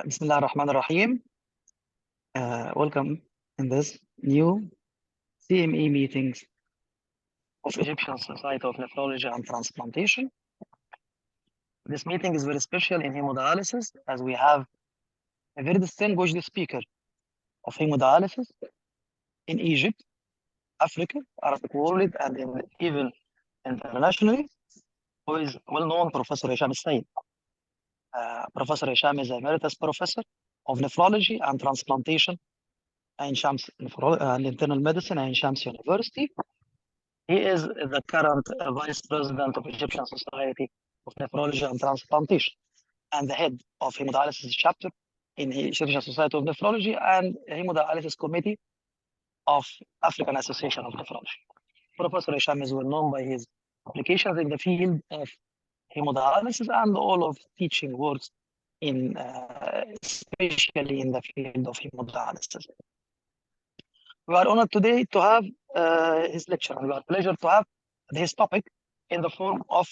Bismillah ar-Rahman ar-Rahim. Welcome in this new CME meetings of Egyptian Society of Nephrology and Transplantation. This meeting is very special in hemodialysis as we have a very distinguished speaker of hemodialysis in Egypt, Africa, Arabic world, and even internationally, who is well-known Professor Hesham Elsayed. Professor Hesham is Emeritus Professor of Nephrology and Transplantation and Shams and Internal Medicine at Shams University. He is the current Vice President of Egyptian Society of Nephrology and Transplantation and the head of Hemodialysis chapter in the Egyptian Society of Nephrology and Hemodialysis Committee of African Association of Nephrology. Professor Hesham is well known by his applications in the field of hemodialysis and all of teaching works in especially in the field of hemodialysis. We are honored today to have his lecture, and we are pleased to have his topic in the form of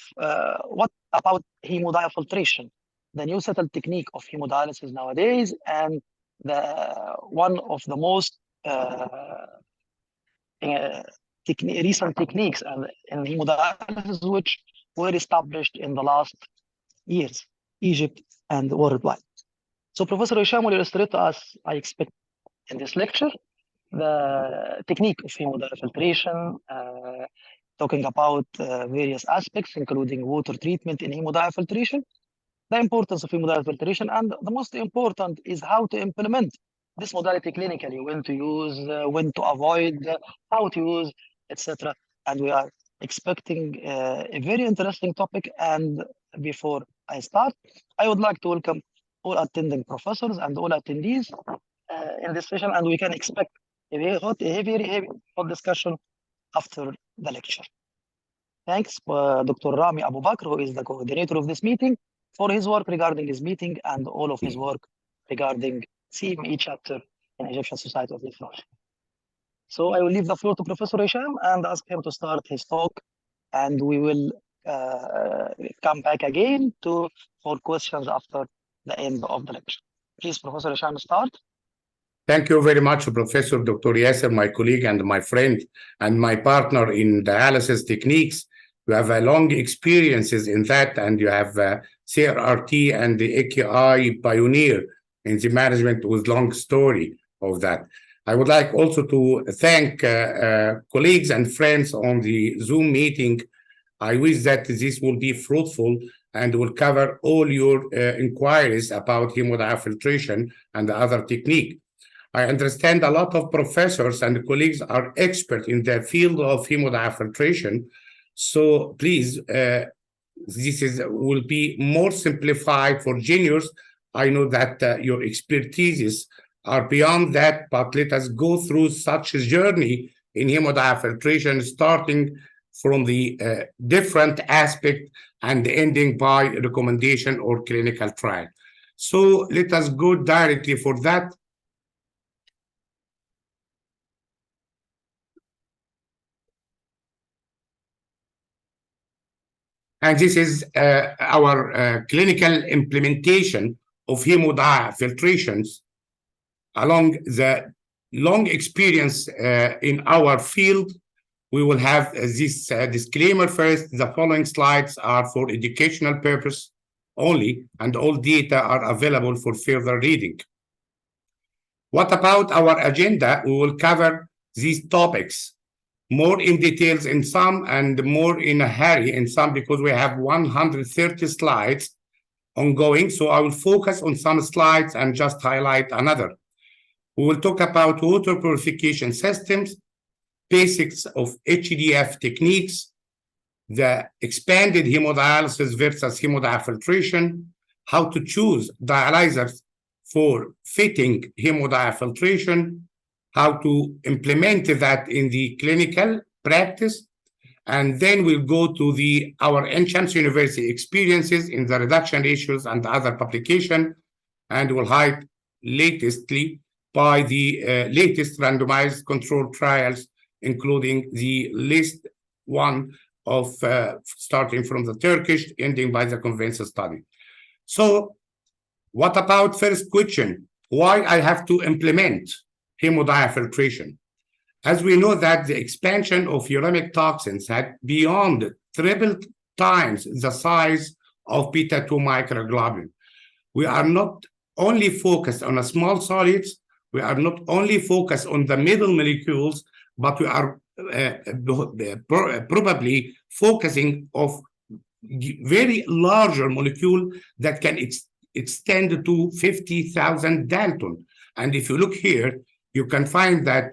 what about hemodiafiltration, the new settled technique of hemodialysis nowadays, and one of the most recent techniques in hemodialysis which were established in the last years, Egypt and worldwide. So Professor Hesham will illustrate to us, I expect, in this lecture, the technique of hemodiafiltration, talking about various aspects, including water treatment in hemodiafiltration, the importance of hemodiafiltration, and the most important is how to implement this modality clinically, when to use, when to avoid, how to use, etc. And we are expecting a very interesting topic. And before I start, I would like to welcome all attending professors and all attendees in this session, and we can expect a very hot discussion after the lecture. Thanks, Dr. Rami Abu Bakr, who is the coordinator of this meeting, for his work regarding this meeting and all of his work regarding CME chapter in Egyptian Society of Nephrology. So I will leave the floor to Professor Hesham and ask him to start his talk, and we will come back again for questions after the end of the lecture. Please, Professor Hesham, start. Thank you very much, Professor Dr. Yasser, my colleague and my friend and my partner in dialysis techniques. You have a long experiences in that, and you have CRRT and the AKI pioneer in the management with long story of that. I would like also to thank colleagues and friends on the Zoom meeting. I wish that this will be fruitful and will cover all your inquiries about hemodiafiltration and the other technique. I understand a lot of professors and colleagues are experts in the field of hemodiafiltration. So please, this will be more simplified for juniors. I know that your expertises are beyond that, but let us go through such a journey in hemodiafiltration, starting from the different aspect and ending by recommendation or clinical trial. So let us go directly for that. And this is our clinical implementation of hemodiafiltrations along the long experience in our field. We will have this disclaimer first. The following slides are for educational purpose only, and all data are available for further reading. What about our agenda? We will cover these topics more in details in some and more in a hurry in some, because we have 130 slides ongoing. So I will focus on some slides and just highlight another. We will talk about water purification systems, basics of HDF techniques, the expanded hemodialysis versus hemodiafiltration, how to choose dialyzers for fitting hemodiafiltration, how to implement that in the clinical practice, and then we'll go to our Shams University experiences in the reduction ratios and other publication, and we'll highlight latestly by the latest randomized controlled trials, including the list one of starting from the Turkish, ending by the convention study. So What about first question? Why I have to implement hemodiafiltration? As we know that the expansion of uremic toxins had beyond triple times the size of beta-2 microglobulin. We are not only focused on a small solids, we are not only focused on the middle molecules, but we are probably focusing of very larger molecule that can extend to 50,000 Dalton. And if you look here, you can find that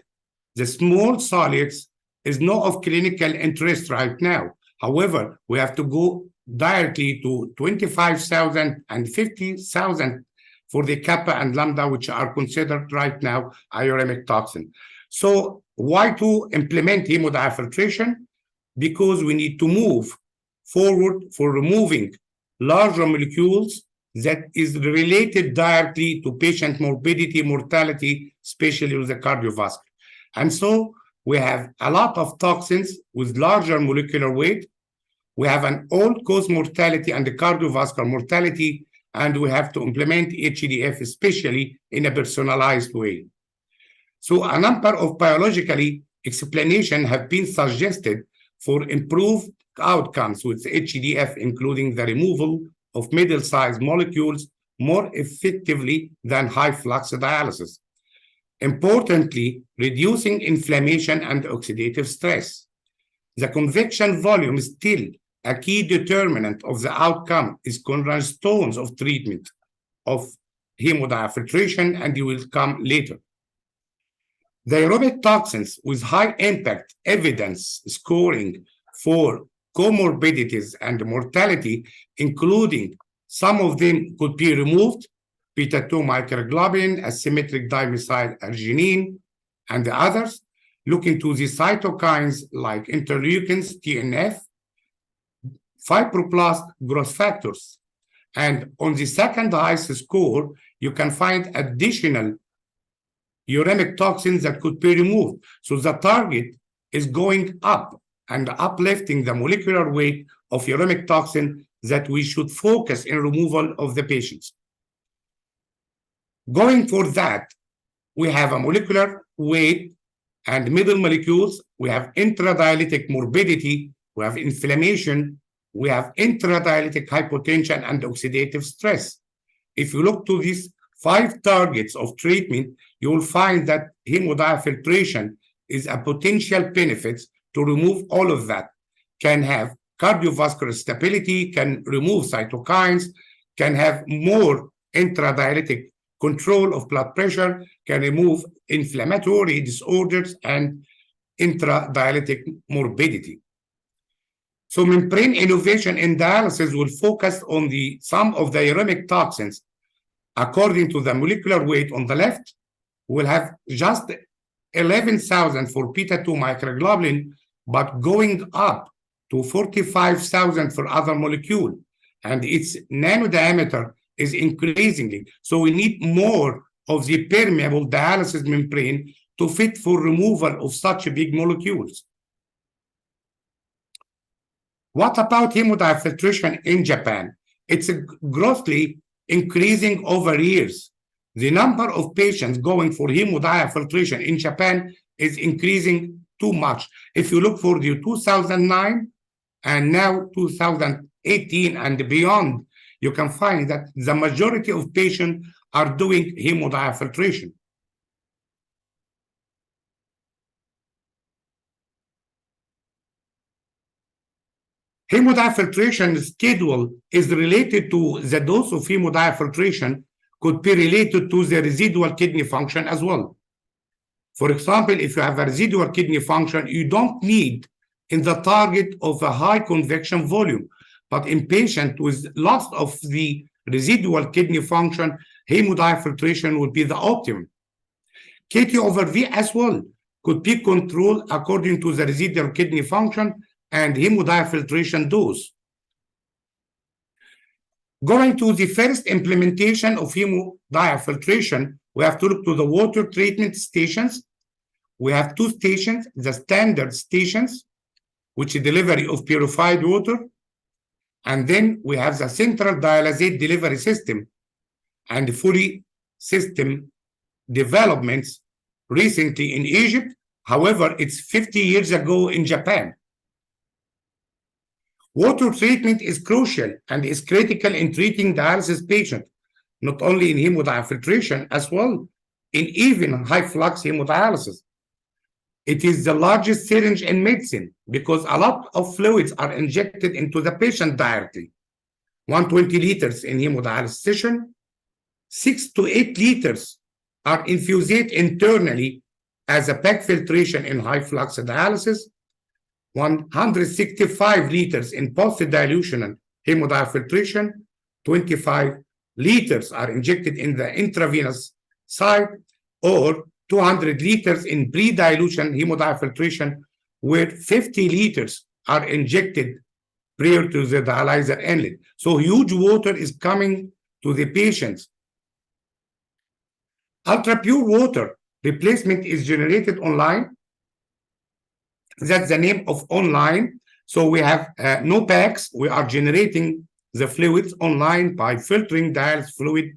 the small solids is not of clinical interest right now. However, we have to go directly to 25,000 and 50,000 for the kappa and lambda, which are considered right now uremic toxin. So why to implement hemodiafiltration? Because we need to move forward for removing larger molecules that is related directly to patient morbidity, mortality, especially with the cardiovascular. And so we have a lot of toxins with larger molecular weight. We have an all-cause mortality and the cardiovascular mortality, and we have to implement HDF, especially in a personalized way. So a number of biologically explanations have been suggested for improved outcomes with HDF, including the removal of middle-sized molecules more effectively than high-flux dialysis. Importantly, reducing inflammation and oxidative stress. The convection volume is still a key determinant of the outcome, is cornerstones of treatment of hemodiafiltration, and you will come later. The aerobic toxins with high impact evidence scoring for comorbidities and mortality, including some of them could be removed, beta-2 microglobulin, asymmetric dimethyl arginine, and the others, looking to the cytokines like interleukins, TNF, fibroblast growth factors. And on the second highest score, you can find additional uremic toxins that could be removed. So the target is going up and uplifting the molecular weight of uremic toxin that we should focus in removal of the patients. Going for that, we have a molecular weight and middle molecules. We have intradialytic morbidity, we have inflammation, we have intradialytic hypotension and oxidative stress. If you look to these 5 targets of treatment, you will find that hemodiafiltration is a potential benefit to remove all of that. Can have cardiovascular stability, can remove cytokines, can have more intradialytic control of blood pressure, can remove inflammatory disorders and intradialytic morbidity. So membrane innovation in dialysis will focus on the sum of the uremic toxins according to the molecular weight on the left. We'll have just 11,000 for beta-2 microglobulin, but going up to 45,000 for other molecule, and its nanodiameter is increasingly. So we need more of the permeable dialysis membrane to fit for removal of such big molecules. What about hemodiafiltration in Japan? It's grossly increasing over years. The number of patients going for hemodiafiltration in Japan is increasing too much. If you look for the 2009 and now 2018 and beyond, you can find that the majority of patients are doing hemodiafiltration. Hemodiafiltration schedule is related to the dose of hemodiafiltration, could be related to the residual kidney function as well. For example, if you have a residual kidney function, you don't need in the target of a high convection volume. But in patients with loss of the residual kidney function, hemodiafiltration would be the optimum. KT over V as well could be controlled according to the residual kidney function and hemodiafiltration dose. Going to the first implementation of hemodiafiltration, we have to look to the water treatment stations. We have 2 stations, the standard stations, which is delivery of purified water. And then we have the central dialysate delivery system. and Foley system developments recently in Egypt. However, it's 50 years ago in Japan. Water treatment is crucial and is critical in treating dialysis patients, not only in hemodiafiltration, as well in even high flux hemodialysis. It is the largest syringe in medicine because a lot of fluids are injected into the patient directly. 120 liters in hemodialysis session, 6 to 8 liters are infused internally as a pack filtration in high flux dialysis, 165 liters in post-dilutional hemodiafiltration, 25 liters are injected in the intravenous side, or 200 liters in pre-dilution hemodiafiltration, where 50 liters are injected prior to the dialyzer inlet. So huge water is coming to the patients. Ultra-pure water replacement is generated online. That's the name of online. So we have no packs. We are generating the fluids online by filtering dialysis fluid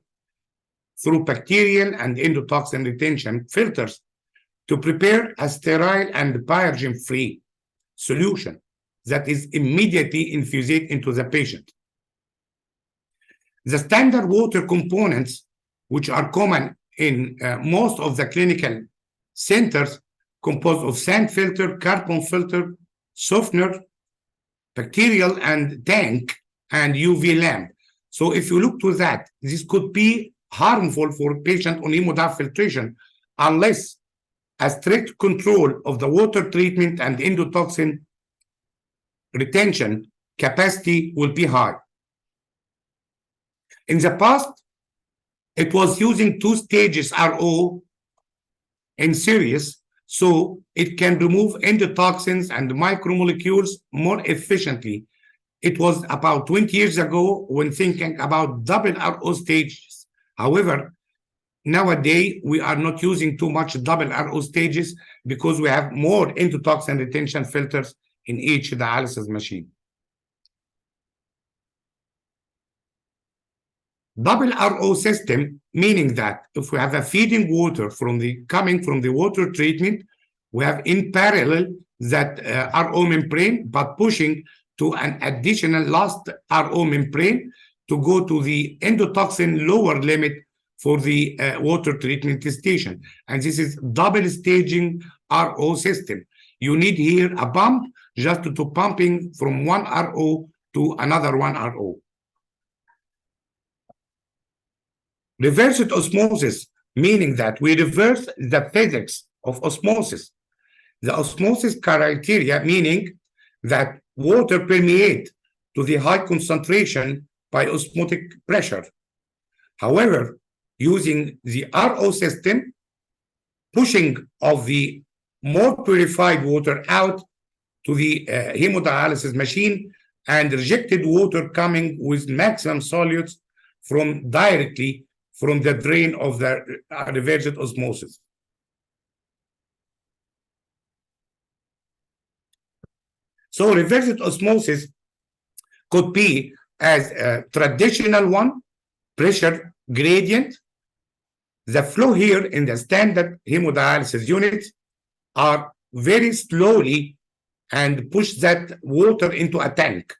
through bacterial and endotoxin retention filters to prepare a sterile and pyrogen-free solution that is immediately infused into the patient. The standard water components, which are common in most of the clinical centers, composed of sand filter, carbon filter, softener, bacterial and tank, and UV lamp. So if you look to that, this could be harmful for patient on hemodiafiltration unless a strict control of the water treatment and endotoxin retention capacity will be high. In the past, it was using 2 stages RO in series, so it can remove endotoxins and micromolecules more efficiently. It was about 20 years ago when thinking about double RO stages. However, nowadays, we are not using too much double RO stages because we have more endotoxin retention filters in each dialysis machine. Double RO system, meaning that if we have a feeding water coming from the water treatment, we have in parallel that RO membrane, but pushing to an additional last RO membrane to go to the endotoxin lower limit for the water treatment station. And this is double staging RO system. You need here a pump just to pumping from one RO to another one RO. Reversed osmosis, meaning that we reverse the physics of osmosis. The osmosis criteria, meaning that water permeates to the high concentration by osmotic pressure. However, using the RO system, pushing of the more purified water out to the hemodialysis machine and rejected water coming with maximum solutes directly from the drain of the reversed osmosis. So reversed osmosis could be as a traditional one, pressure gradient. The flow here in the standard hemodialysis units are very slowly and push that water into a tank,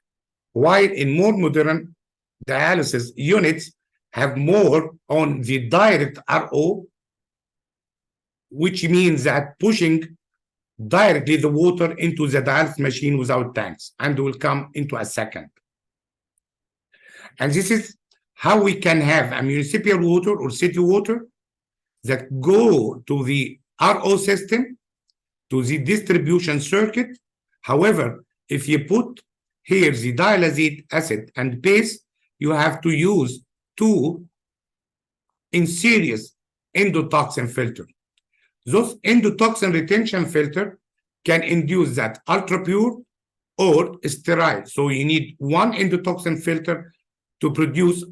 while in more modern dialysis units have more on the direct RO, which means that pushing directly the water into the dialysis machine without tanks, and will come into a second. And this is how we can have a municipal water or city water that go to the RO system, to the distribution circuit. However, if you put here the dialysate acid and base, you have to use 2 in series endotoxin filter. Those endotoxin retention filter can induce that ultra pure or sterile. So you need 1 endotoxin filter to produce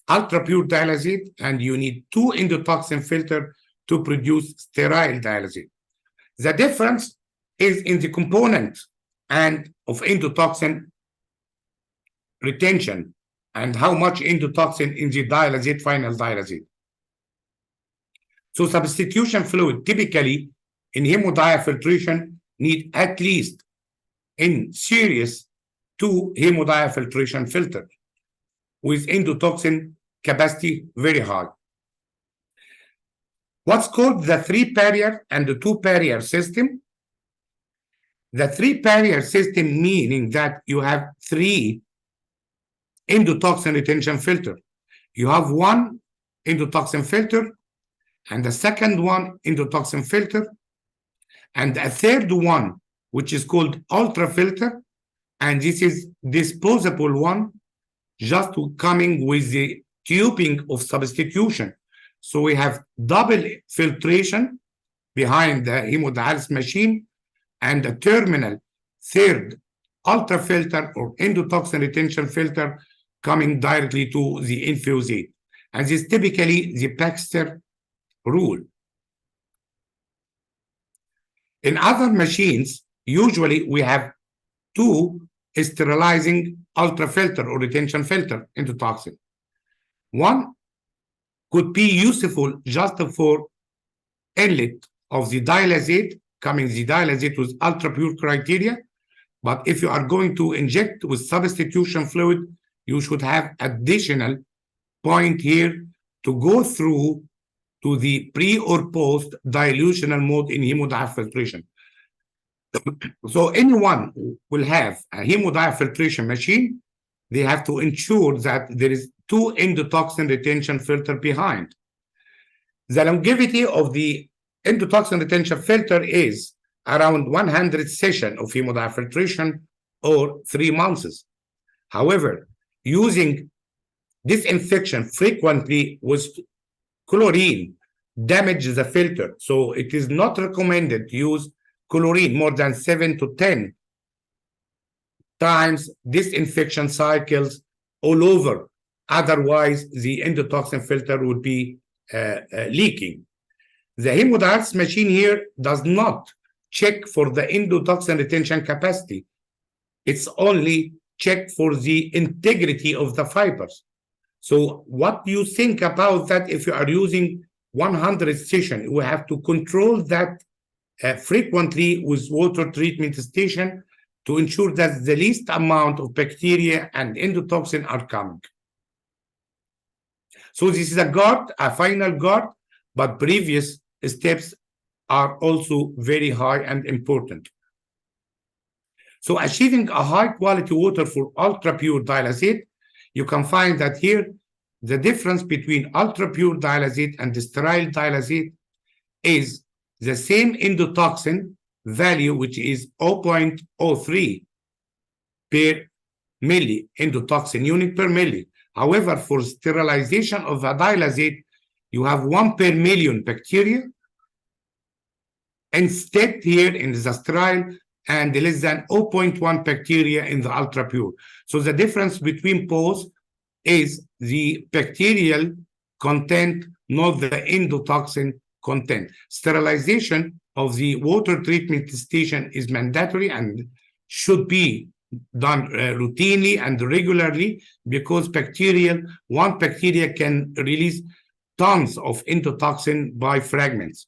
ultra pure dialysate, and you need 2 endotoxin filter to produce sterile dialysate. The difference is in the component and of endotoxin retention. and how much endotoxin in the dialysate, final dialysate. So substitution fluid typically in hemodiafiltration need at least in series 2 hemodiafiltration filter with endotoxin capacity very high. What's called the 3-barrier and the 2-barrier system. The 3-barrier system meaning that you have 3 endotoxin retention filter. You have one endotoxin filter, and the second one endotoxin filter, and a third one, which is called ultra filter, and this is disposable one, just coming with the tubing of substitution. So we have double filtration behind the hemodialysis machine, and a terminal third ultra filter or endotoxin retention filter coming directly to the infusate. And this is typically the Baxter rule. In other machines, usually we have 2 sterilizing ultrafilter or retention filter endotoxin. One could be useful just for inlet of the dialysate, coming the dialysate with ultra pure criteria. But if you are going to inject with substitution fluid, you should have additional point here to go through to the pre or post dilutional mode in hemodiafiltration. So anyone who will have a hemodiafiltration machine, they have to ensure that there is 2 endotoxin retention filter behind. The longevity of the endotoxin retention filter is around 100 sessions of hemodiafiltration or 3 months. However, using disinfection frequently with chlorine damages the filter. So it is not recommended to use chlorine more than 7 to 10 times disinfection cycles all over. Otherwise, the endotoxin filter would be leaking. The hemodialysis machine here does not check for the endotoxin retention capacity. It's only check for the integrity of the fibers. So what do you think about that? If you are using 100 sessions, we have to control that frequently with water treatment station to ensure that the least amount of bacteria and endotoxin are coming. So this is a final guard, but previous steps are also very high and important. So achieving a high quality water for ultra pure dialysate, you can find that here the difference between ultra pure dialysate and the sterile dialysate is the same endotoxin value, which is 0.03 per milli endotoxin unit per milli. However, for sterilization of a dialysate, you have 1 per million bacteria. Instead, here in the sterile, and less than 0.1 bacteria in the ultra pure. So the difference between both is the bacterial content, not the endotoxin content. Sterilization of the water treatment station is mandatory and should be done routinely and regularly, because one bacteria can release tons of endotoxin by fragments.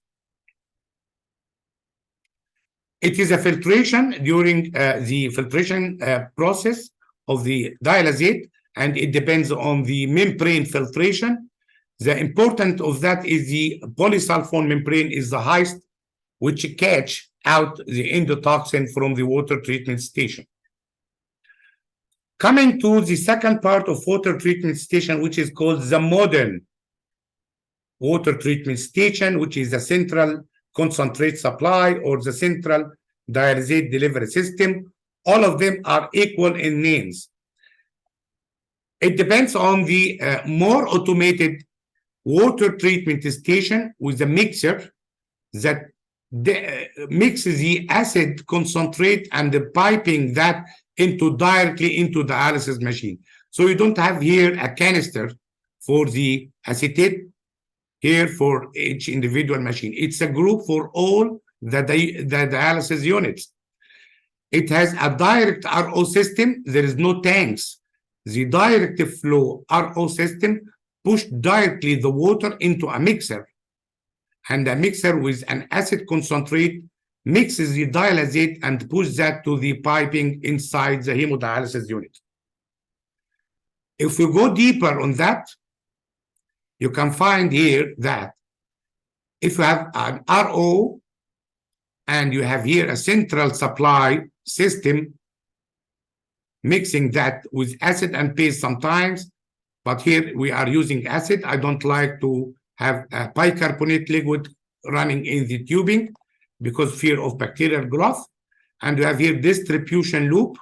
It is a filtration during the filtration process of the dialysate, and it depends on the membrane filtration. The important of that is the polysulfone membrane is the highest, which catch out the endotoxin from the water treatment station. Coming to the second part of water treatment station, which is called the modern water treatment station, which is the central concentrate supply or the central dialysate delivery system. All of them are equal in names. It depends on the more automated water treatment station with a mixer that mixes the acid concentrate and the piping that directly into the dialysis machine. So you don't have here a canister for the acetate here for each individual machine. It's a group for all the dialysis units. It has a direct RO system. There is no tanks the direct flow RO system push directly the water into a mixer, and a mixer with an acid concentrate mixes the dialysate and push that to the piping inside the hemodialysis unit. If we go deeper on that, you can find here that if you have an RO and you have here a central supply system mixing that with acid and base sometimes, but here we are using acid. I don't like to have a bicarbonate liquid running in the tubing because fear of bacterial growth. And we have here distribution loop.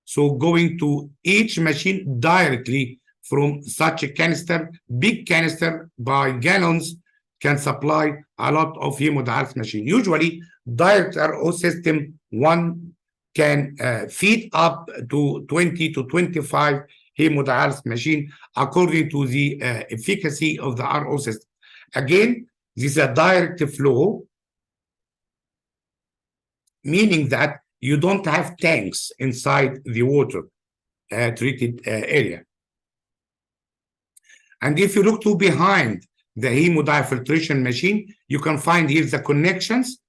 So going to each machine directly from such a canister, big canister by gallons, can supply a lot of hemodialysis machine. Usually, direct RO system one can feed up to 20 to 25 hemodialysis machine according to the efficacy of the RO system. Again, this is a direct flow, meaning that you don't have tanks inside the water treated area. And if you look to behind the hemodiafiltration machine, you can find here the connections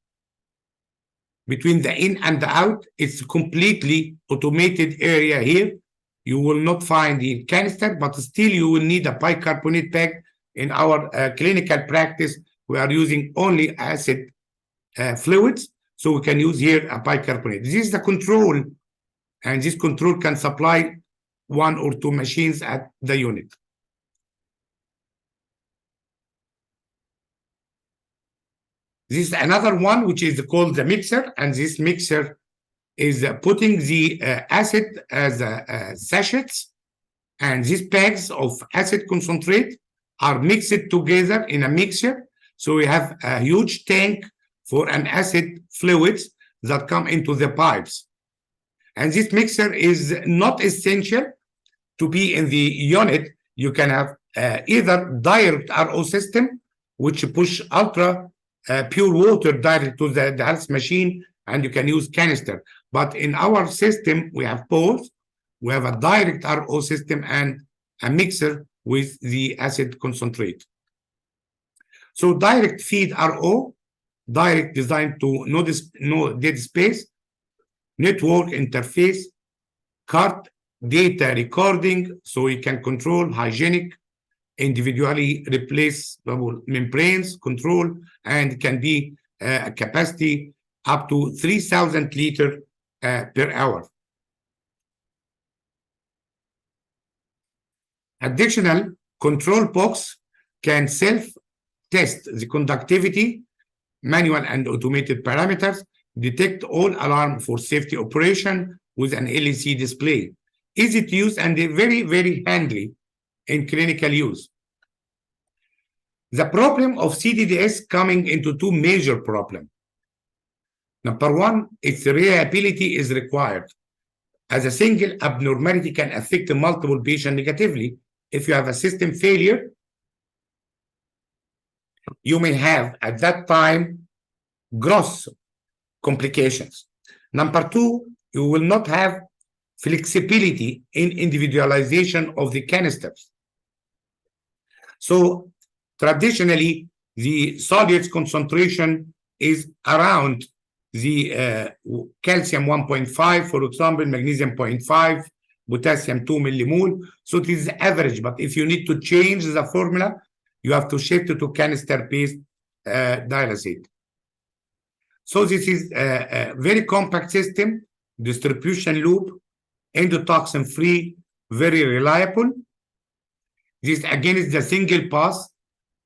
between the in and the out. It's completely automated area here. You will not find the canister, but still you will need a bicarbonate bag. In our clinical practice, we are using only acid fluids, so we can use here a bicarbonate. This is the control, and this control can supply 1 or 2 machines at the unit. This is another one, which is called the mixer, and this mixer is putting the acid as sachets, and these bags of acid concentrate are mixed together in a mixture. So we have a huge tank for an acid fluids that come into the pipes. And this mixer is not essential to be in the unit. You can have either direct RO system, which push ultra pure water direct to the dialysis machine, and you can use canister. But in our system, we have both. We have a direct RO system and a mixer with the acid concentrate. So direct feed RO, direct designed to no dead space, network interface, cart data recording, so you can control hygienic, individually replaceable membranes control, and can be a capacity up to 3,000 liters per hour. Additional control box can self-test the conductivity, manual and automated parameters, detect all alarm for safety operation with an LEC display. Easy to use and very, very handy in clinical use. The problem of CDDS coming into 2 major problems. Number 1, its reliability is required, as a single abnormality can affect multiple patients negatively. If you have a system failure, you may have at that time gross complications. Number 2, you will not have flexibility in individualization of the canisters. So traditionally, the solutes concentration is around the calcium 1.5, for example, magnesium 0.5, potassium 2 millimole. So it is average, but if you need to change the formula, you have to shift it to canister-based dialysate. So this is a very compact system, distribution loop, endotoxin-free, very reliable. This again is the single pass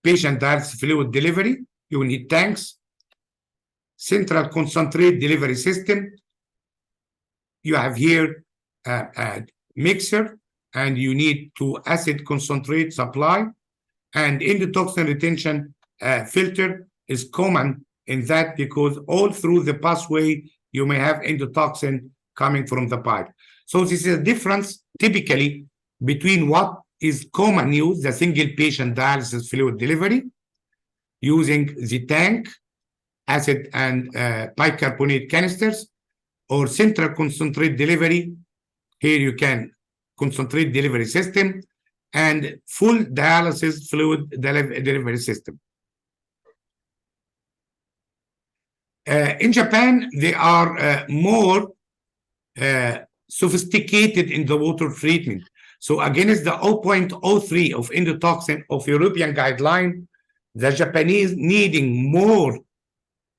patient dialysis fluid delivery. You need tanks, central concentrate delivery system. You have here a mixer, and you need to acid concentrate supply, and endotoxin retention filter is common in that, because all through the pathway you may have endotoxin coming from the pipe. So this is a difference typically between what is common use, the single patient dialysis fluid delivery, using the tank, acid and bicarbonate canisters, or central concentrate delivery. Here you can concentrate delivery system, and full dialysis fluid delivery system. In Japan, they are more sophisticated in the water treatment. So against the 0.03 of endotoxin of European guideline, the Japanese needing more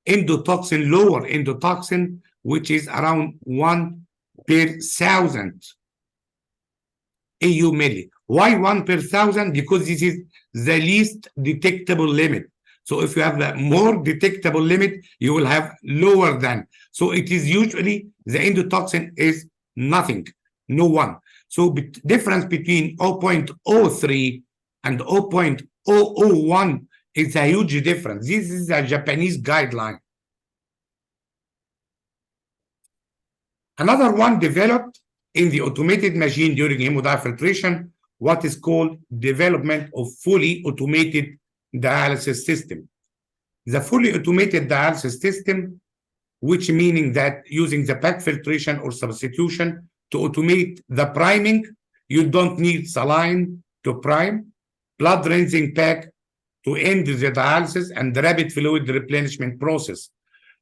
endotoxin, lower endotoxin, which is around 1 per 1,000 EU milli. Why 1 per 1,000? Because this is the least detectable limit. So if you have the more detectable limit, you will have lower than. So it is usually the endotoxin is nothing, no one. So difference between 0.03 and 0.001 is a huge difference. This is a Japanese guideline. Another one developed in the automated machine during hemodiafiltration, what is called development of fully automated dialysis system. The fully automated dialysis system, which meaning that using the pack filtration or substitution to automate the priming, you don't need saline to prime, blood rinsing pack to end the dialysis, and the rapid fluid replenishment process.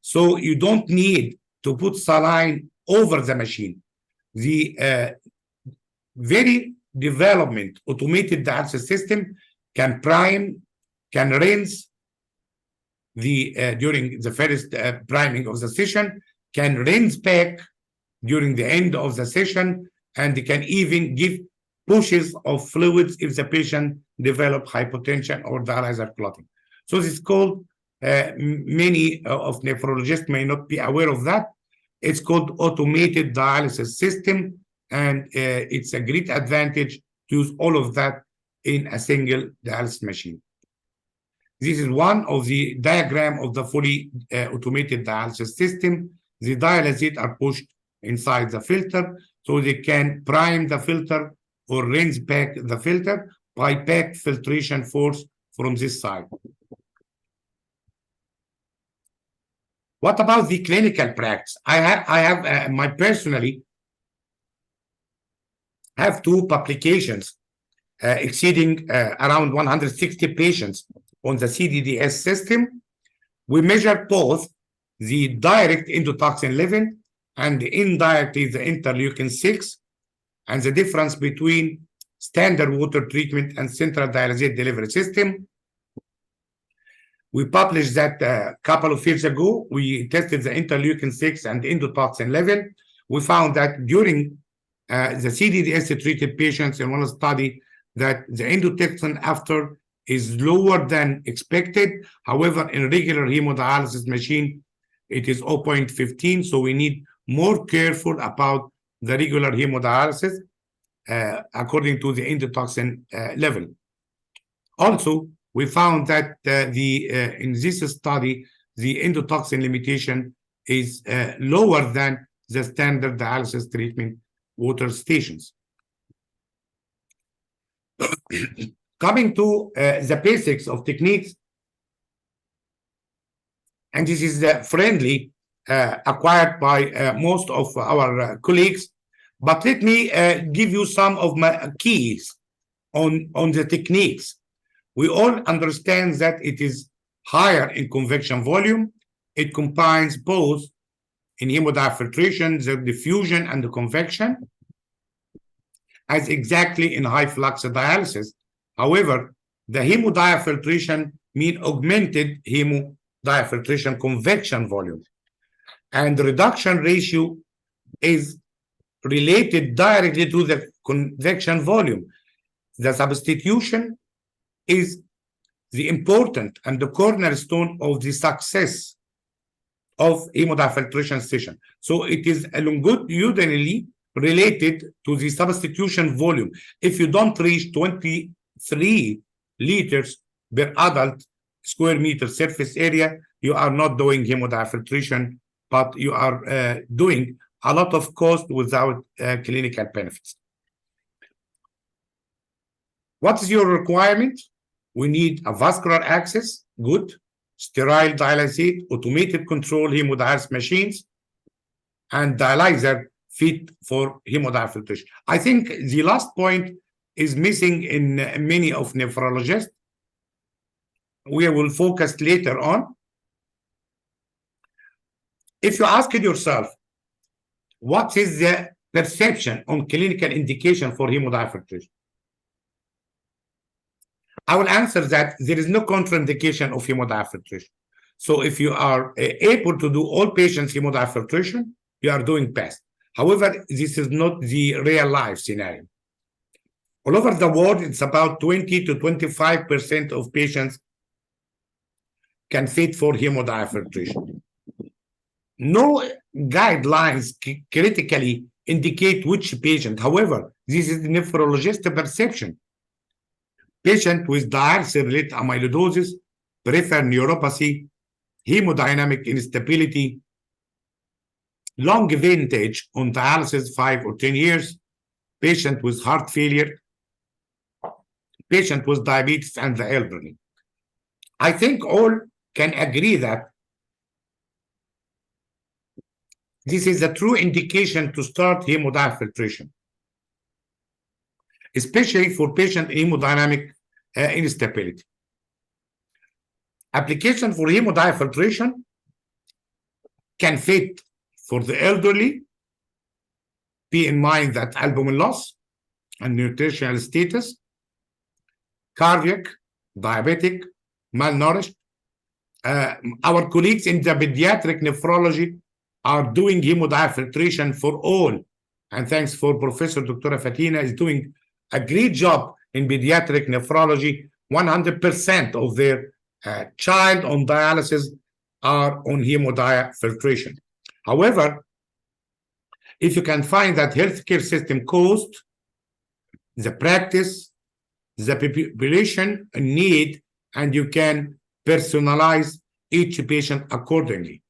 So you don't need to put saline over the machine. The very development automated dialysis system can prime, can rinse the during the first priming of the session, can rinse back during the end of the session, and they can even give pushes of fluids if the patient develop hypotension or dialyzer clotting. So this is called, many of nephrologists may not be aware of that. It's called automated dialysis system, and it's a great advantage to use all of that in a single dialysis machine. This is one of the diagram of the fully automated dialysis system. The dialysate are pushed inside the filter, so they can prime the filter or rinse back the filter by pack filtration force from this side. What about the clinical practice? I have my personally have 2 publications exceeding around 160 patients on the CDDS system. We measure both the direct endotoxin level and indirectly the interleukin-6 and the difference between standard water treatment and central dialysate delivery system. We published that a couple of years ago. We tested the interleukin-6 and endotoxin level. We found that during the CDDS treated patients in one study that the endotoxin after is lower than expected. However, in regular hemodialysis machine, it is 0.15. So we need more careful about the regular hemodialysis according to the endotoxin level. Also, we found that in this study, the endotoxin limitation is lower than the standard dialysis treatment water stations. Coming to the basics of techniques, and this is friendly, acquired by most of our colleagues, but let me give you some of my keys on the techniques. We all understand that it is higher in convection volume. It combines both in hemodiafiltration, the diffusion and the convection, as exactly in high flux dialysis. However, the hemodiafiltration mean augmented hemodiafiltration convection volume, and the reduction ratio is related directly to the convection volume. The substitution is the important and the cornerstone of the success of hemodiafiltration session. So it is longitudinally related to the substitution volume. If you don't reach 23 liters per adult square meter surface area, you are not doing hemodiafiltration, but you are doing a lot of cost without clinical benefits. What is your requirement? We need a vascular access, good, sterile dialysate, automated control hemodialysis machines, and dialyzer fit for hemodiafiltration. I think the last point is missing in many of nephrologists. We will focus later on. If you ask yourself, what is the perception on clinical indication for hemodiafiltration? I will answer that there is no contraindication of hemodiafiltration. So if you are able to do all patients hemodiafiltration, you are doing best. However, this is not the real life scenario. All over the world, it's about 20 to 25% of patients can fit for hemodiafiltration. No guidelines critically indicate which patient. However, this is the nephrologist perception. Patient with dialysis-related amyloidosis, peripheral neuropathy, hemodynamic instability, long vintage on dialysis 5 or 10 years, patient with heart failure, patient with diabetes, and the elderly. I think all can agree that this is a true indication to start hemodiafiltration, especially for patient hemodynamic instability. Application for hemodiafiltration can fit for the elderly. Be in mind that albumin loss and nutritional status, cardiac, diabetic, malnourished. Our colleagues in the pediatric nephrology are doing hemodiafiltration for all. And thanks for Professor Dr. Fatina is doing a great job in pediatric nephrology. 100% of their child on dialysis are on hemodiafiltration. However, if you can find that healthcare system cost, the practice, the population need, and you can personalize each patient accordingly.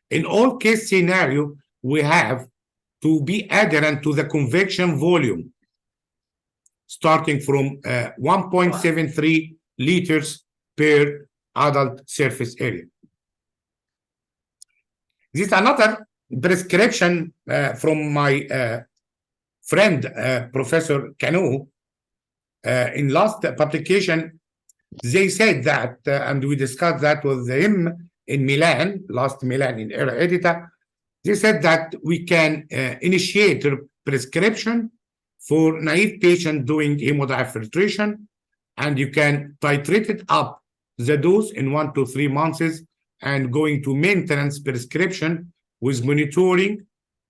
In all case scenario, we have to be adherent to the convection volume, starting from 1.73 liters per adult surface area. This is another prescription from my friend, Professor Canu. In last publication, they said that, and we discussed that with him in Milan, last Milan in Era Edita. They said that we can initiate a prescription for naive patient doing hemodiafiltration, and you can titrate it up the dose in 1 to 3 months and going to maintenance prescription with monitoring,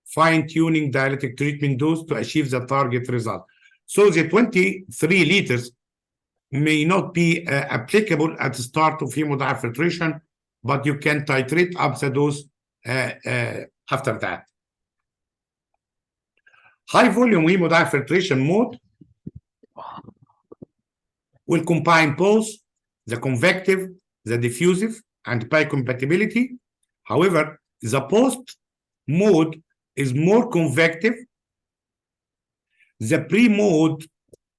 fine-tuning dialytic treatment dose to achieve the target result. So the 23 liters may not be applicable at the start of hemodiafiltration, but you can titrate up the dose after that. High volume hemodiafiltration mode will combine both the convective, the diffusive, and biocompatibility. However, the post mode is more convective. The pre-mode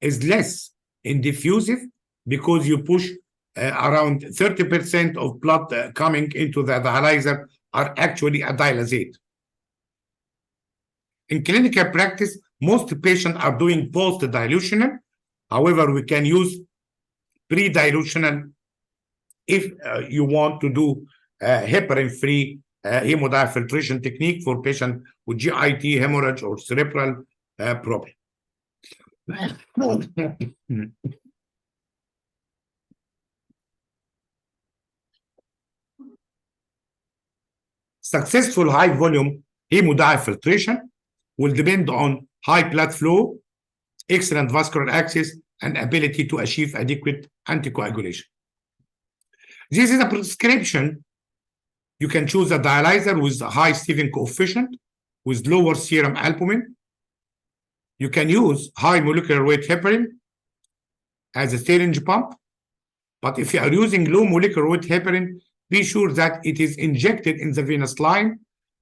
is less in diffusive because you push around 30% of blood coming into the dialyzer are actually a dialysate. In clinical practice, most patients are doing post-dilutional. However, we can use pre-dilutional if you want to do heparin-free hemodiafiltration technique for patients with GIT, hemorrhage, or cerebral problem. Successful high-volume hemodiafiltration will depend on high blood flow, excellent vascular access, and ability to achieve adequate anticoagulation. This is a prescription. You can choose a dialyzer with a high Stevens coefficient, with lower serum albumin. You can use high molecular weight heparin as a syringe pump. But if you are using low molecular weight heparin, be sure that it is injected in the venous line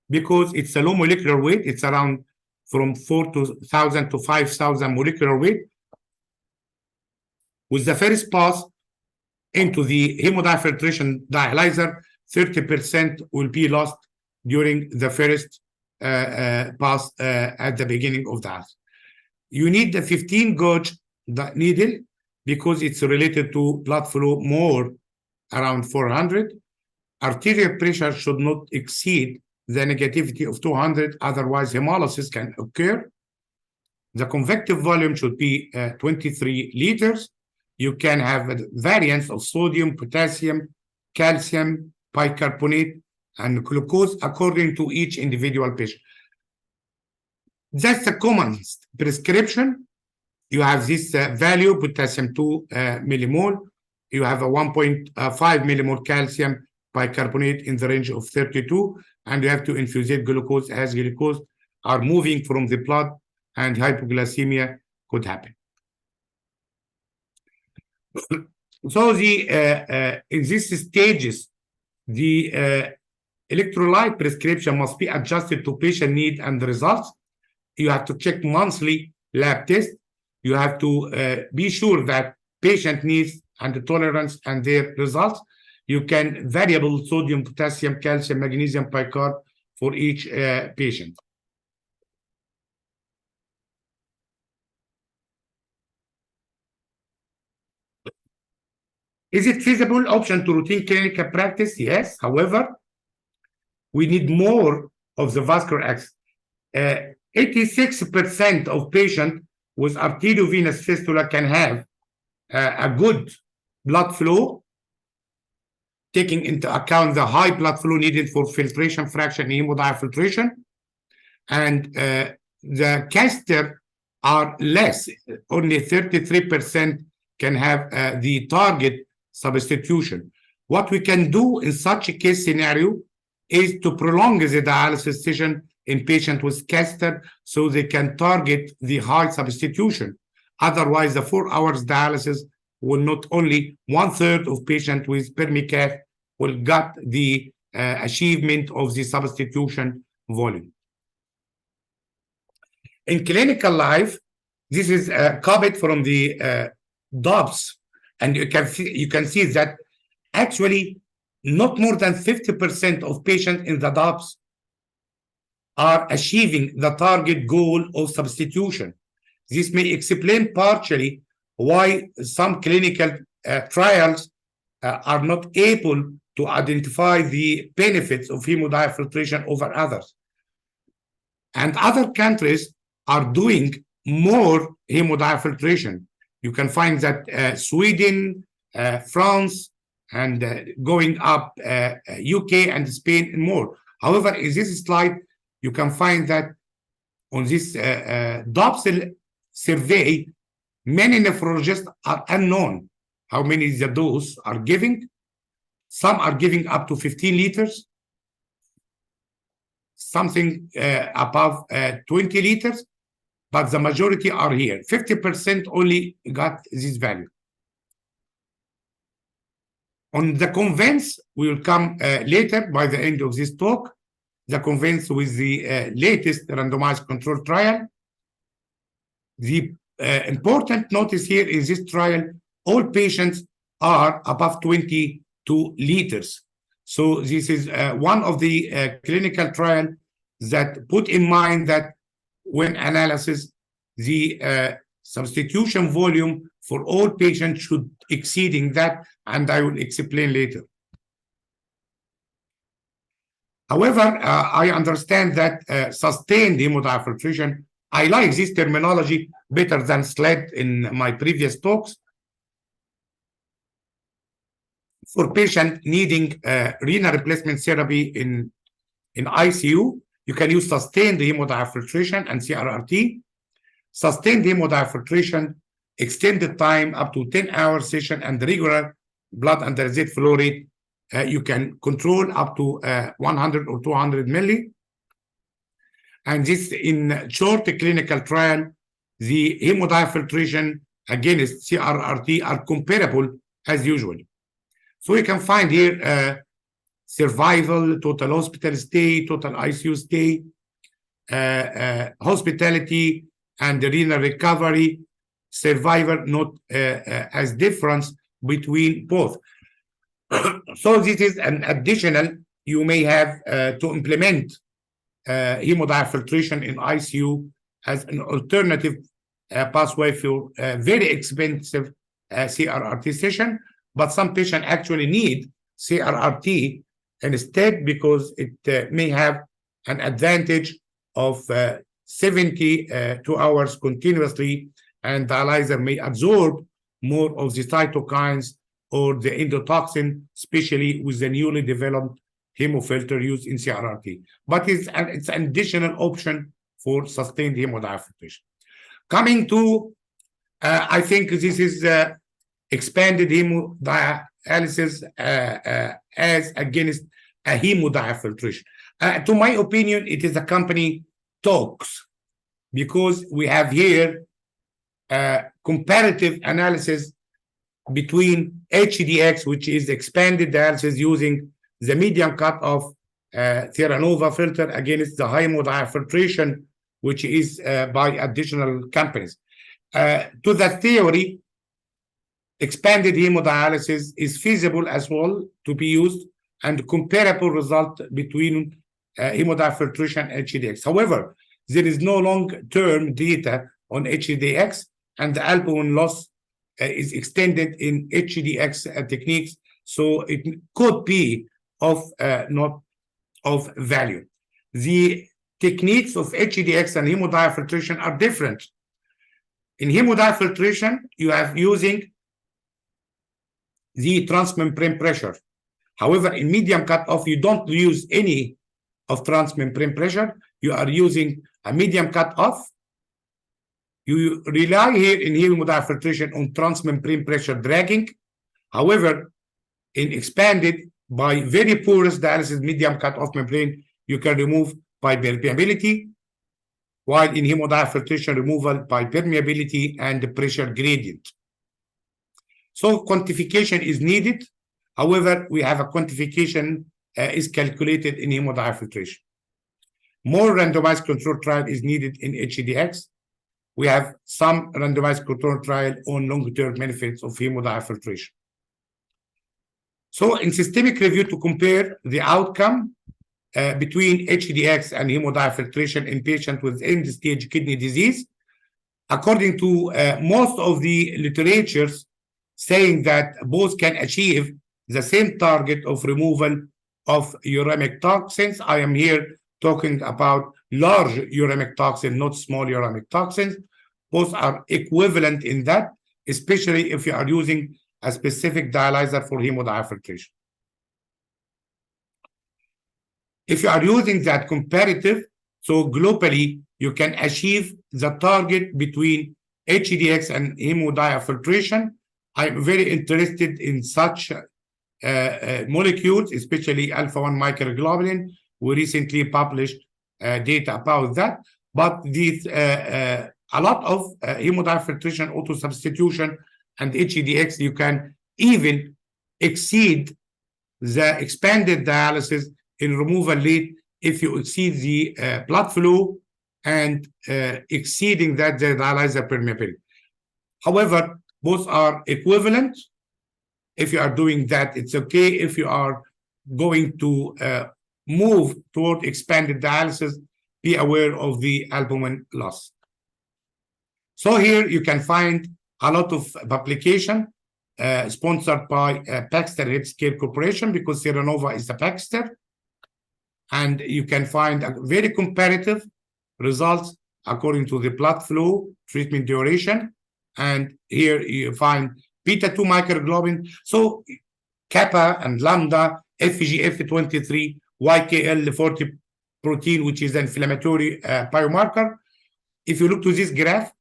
because it's a low molecular weight. It's around from 4,000 to 5,000 molecular weight. With the first pass into the hemodiafiltration dialyzer, 30% will be lost during the first pass at the beginning of the dialysis. You need the 15 gauge needle because it's related to blood flow more around 400. Arterial pressure should not exceed the negativity of 200, otherwise hemolysis can occur. The convective volume should be 23 liters. You can have a variance of sodium, potassium, calcium, bicarbonate, and glucose according to each individual patient. That's the common prescription. You have this value, potassium 2 millimole. You have a 1.5 millimole calcium bicarbonate in the range of 32, and you have to infusate glucose as glucose are moving from the blood and hypoglycemia could happen. So in these stages, the electrolyte prescription must be adjusted to patient need and results. You have to check monthly lab tests. You have to be sure that patient needs and the tolerance and their results. You can variable sodium, potassium, calcium, magnesium, bicarb for each patient. Is it feasible option to routine clinical practice? Yes. However, we need more of the vascular access. 86% of patients with arteriovenous fistula can have a good blood flow, taking into account the high blood flow needed for filtration fraction in hemodiafiltration. And the caster are less, only 33% can have the target substitution. What we can do in such a case scenario is to prolong the dialysis session in patients with caster so they can target the high substitution. Otherwise, the 4 hours dialysis will not only 1/3 of patients with permicath will get the achievement of the substitution volume. In clinical life, this is copied from the DOPS, and you can see that actually not more than 50% of patients in the DOPS are achieving the target goal of substitution. This may explain partially why some clinical trials are not able to identify the benefits of hemodiafiltration over others. And other countries are doing more hemodiafiltration. You can find that Sweden, France, and going up UK and Spain and more. However, in this slide, you can find that on this DOPS survey, many nephrologists are unknown how many the dose are giving. Some are giving up to 15 liters, something above 20 liters, but the majority are here. 50% only got this value. On the convents, we will come later by the end of this talk, the convents with the latest randomized control trial. The important notice here is this trial, all patients are above 22 liters. So this is one of the clinical trials that put in mind that when analysis, the substitution volume for all patients should exceeding that, and I will explain later. However, I understand that sustained hemodiafiltration, I like this terminology better than SLED in my previous talks. For patient needing renal replacement therapy in ICU, you can use sustained hemodiafiltration and CRRT. Sustained hemodiafiltration, extended time up to 10-hour session, and regular blood and reserve flow rate. You can control up to 100 or 200 milli. And this in short clinical trial, the hemodiafiltration against CRRT are comparable as usual. So you can find here survival, total hospital stay, total ICU stay, hospitality, and the renal recovery, survivor, not as difference between both. So this is an additional you may have to implement hemodiafiltration in ICU as an alternative pathway for very expensive CRRT session, but some patients actually need CRRT instead because it may have an advantage of 72 hours continuously, and dialyzer may absorb more of the cytokines or the endotoxin, especially with the newly developed hemofilter used in CRRT. But it's an additional option for sustained hemodiafiltration. Coming to, I think this is expanded hemodialysis as against a hemodiafiltration. To my opinion, it is a company talks, because we have here comparative analysis between HDX, which is expanded dialysis using the medium cut of Theranova filter, against the hemodiafiltration, which is by additional companies. To that theory, expanded hemodialysis is feasible as well to be used, and comparable result between hemodiafiltration and HDX. However, there is no long-term data on HDX, and the albumin loss is extended in HDX techniques, so it could be of not of value. The techniques of HDX and hemodiafiltration are different. In hemodiafiltration, you are using the transmembrane pressure. However, in medium cutoff, you don't use any of transmembrane pressure. You are using a medium cutoff. You rely here in hemodiafiltration on transmembrane pressure dragging. However, in expanded by very porous dialysis medium cutoff membrane, you can remove by permeability, while in hemodiafiltration, removal by permeability and pressure gradient. So quantification is needed. However, we have a quantification is calculated in hemodiafiltration. More randomized control trial is needed in HDX. We have some randomized control trial on long-term benefits of hemodiafiltration. So in systemic review, to compare the outcome between HDX and hemodiafiltration in patients with end-stage kidney disease, according to most of the literatures saying that both can achieve the same target of removal of uremic toxins. I am here talking about large uremic toxin, not small uremic toxins. Both are equivalent in that, especially if you are using a specific dialyzer for hemodiafiltration. If you are using that comparative, so globally, you can achieve the target between HDX and hemodiafiltration. I'm very interested in such molecules, especially alpha-1 microglobulin. We recently published data about that. But these a lot of hemodiafiltration auto-substitution and HDX, you can even exceed the expanded dialysis in removal rate if you exceed the blood flow and exceeding that the dialyzer permeability. However, both are equivalent. If you are doing that, it's okay. If you are going to move toward expanded dialysis, be aware of the albumin loss. So here you can find a lot of publication sponsored by Baxter Healthcare Corporation, because Theranova is the Baxter. And you can find a very comparative results according to the blood flow, treatment duration. And here you find beta-2 microglobulin. So kappa and lambda, FGF23, YKL40 protein, which is an inflammatory biomarker. If you look to this graph,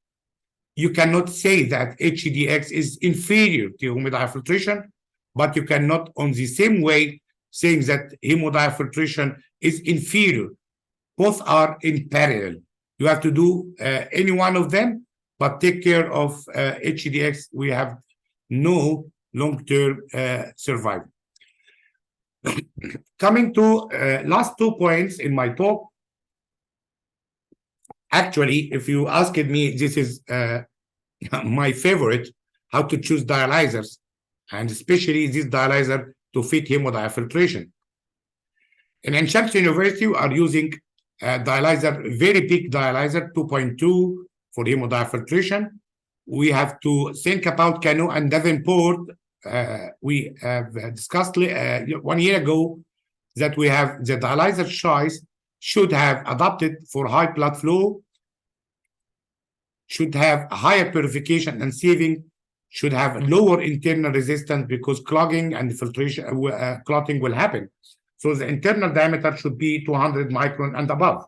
you cannot say that HDX is inferior to hemodiafiltration, but you cannot on the same way saying that hemodiafiltration is inferior. Both are in parallel. You have to do any one of them, but take care of HDX. We have no long-term survival. Coming to last 2 points in my talk. Actually, if you asked me, this is my favorite, how to choose dialyzers, and especially this dialyzer to fit hemodiafiltration. In Hesham University, we are using dialyzer, very big dialyzer, 2.2 for hemodiafiltration. We have to think about Cano and Davenport. We have discussed 1 year ago that we have the dialyzer choice should have adopted for high blood flow, should have higher purification and sieving, should have lower internal resistance because clogging and filtration, clotting will happen. So the internal diameter should be 200 micron and above.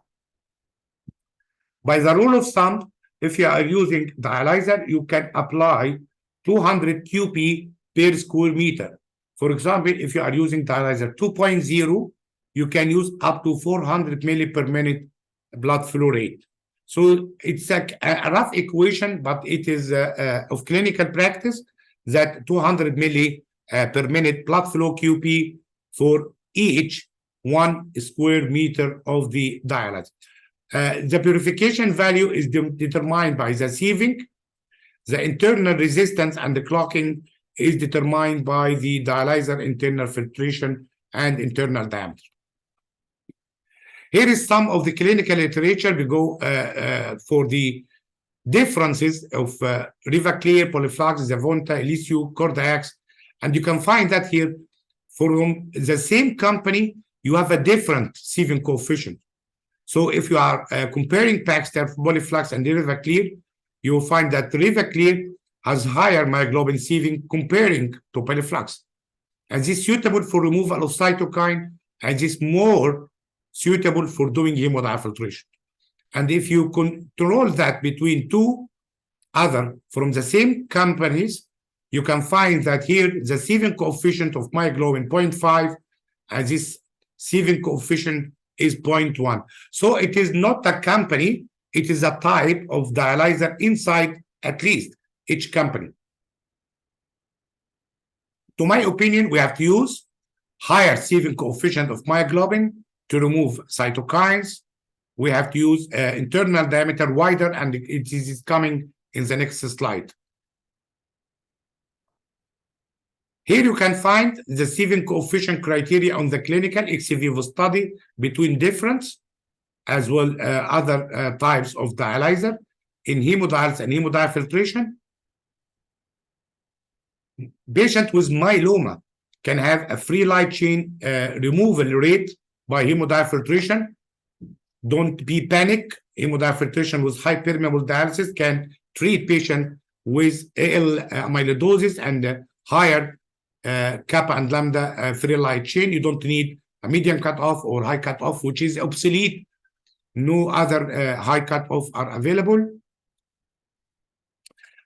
By the rule of thumb, if you are using dialyzer, you can apply 200 QP per square meter. For example, if you are using dialyzer 2.0, you can use up to 400 milli per minute blood flow rate. So it's a rough equation, but it is of clinical practice that 200 milli per minute blood flow QP for each 1 square meter of the dialyzer. The purification value is determined by the sieving. The internal resistance and the clotting is determined by the dialyzer internal filtration and internal diameter. Here is some of the clinical literature. We go for the differences of Rivaclear, Polyflux, Zavonta, Elisio, Cordax, and you can find that here from the same company, you have a different sieving coefficient. So if you are comparing Paxter, Polyflux, and Rivaclear, you will find that Rivaclear has higher myoglobin sieving comparing to Polyflux. And this is suitable for removal of cytokine, and this is more suitable for doing hemodiafiltration. And if you control that between two other from the same companies, you can find that here the sieving coefficient of myoglobin 0.5 and this sieving coefficient is 0.1. So it is not a company, it is a type of dialyzer inside at least each company. To my opinion, we have to use higher sieving coefficient of myoglobin to remove cytokines. We have to use internal diameter wider, and it is coming in the next slide. Here you can find the sieving coefficient criteria on the clinical ex vivo study between difference as well other types of dialyzer in hemodialysis and hemodiafiltration. Patient with myeloma can have a free light chain removal rate by hemodiafiltration. Don't be panic. Hemodiafiltration with high permeable dialysis can treat patient with AL amyloidosis and higher kappa and lambda free light chain. You don't need a medium cutoff or high cutoff, which is obsolete. No other high cutoff are available.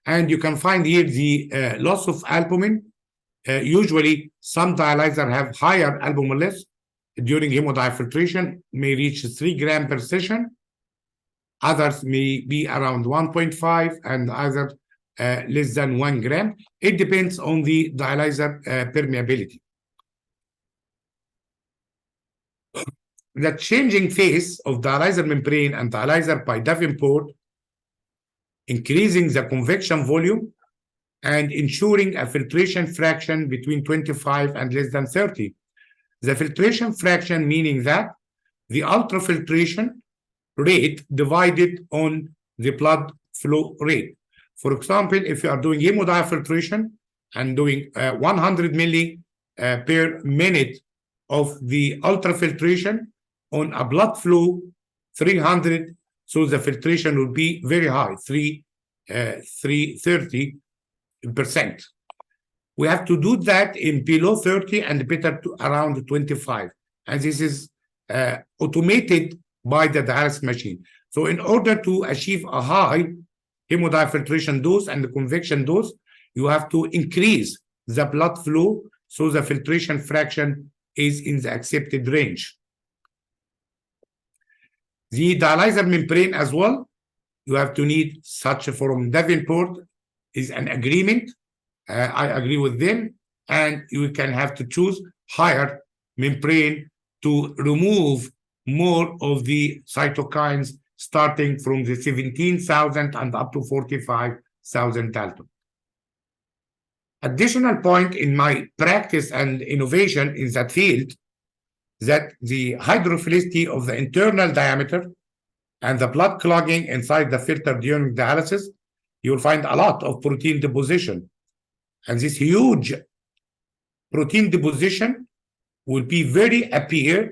And you can find here the loss of albumin. Usually, some dialyzers have higher albumin loss during hemodiafiltration, may reach 3 grams per session. Others may be around 1.5 and others less than 1 gram. It depends on the dialyzer permeability. The changing phase of dialyzer membrane and dialyzer by Davenport, increasing the convection volume and ensuring a filtration fraction between 25 and less than 30. The filtration fraction meaning that the ultrafiltration rate divided on the blood flow rate. For example, if you are doing hemodiafiltration and doing 100 milli per minute of the ultrafiltration on a blood flow 300, so the filtration will be very high, 330%. We have to do that in below 30 and better to around 25. And this is automated by the dialysis machine. So in order to achieve a high hemodiafiltration dose and the convection dose, you have to increase the blood flow so the filtration fraction is in the accepted range. The dialyzer membrane as well, you have to need such from Davenport is an agreement. I agree with them, and you can have to choose higher membrane to remove more of the cytokines starting from the 17,000 and up to 45,000 Dalton. Additional point in my practice and innovation in that field that the hydrophilicity of the internal diameter and the blood clogging inside the filter during dialysis, you'll find a lot of protein deposition. And this huge protein deposition will be very appeared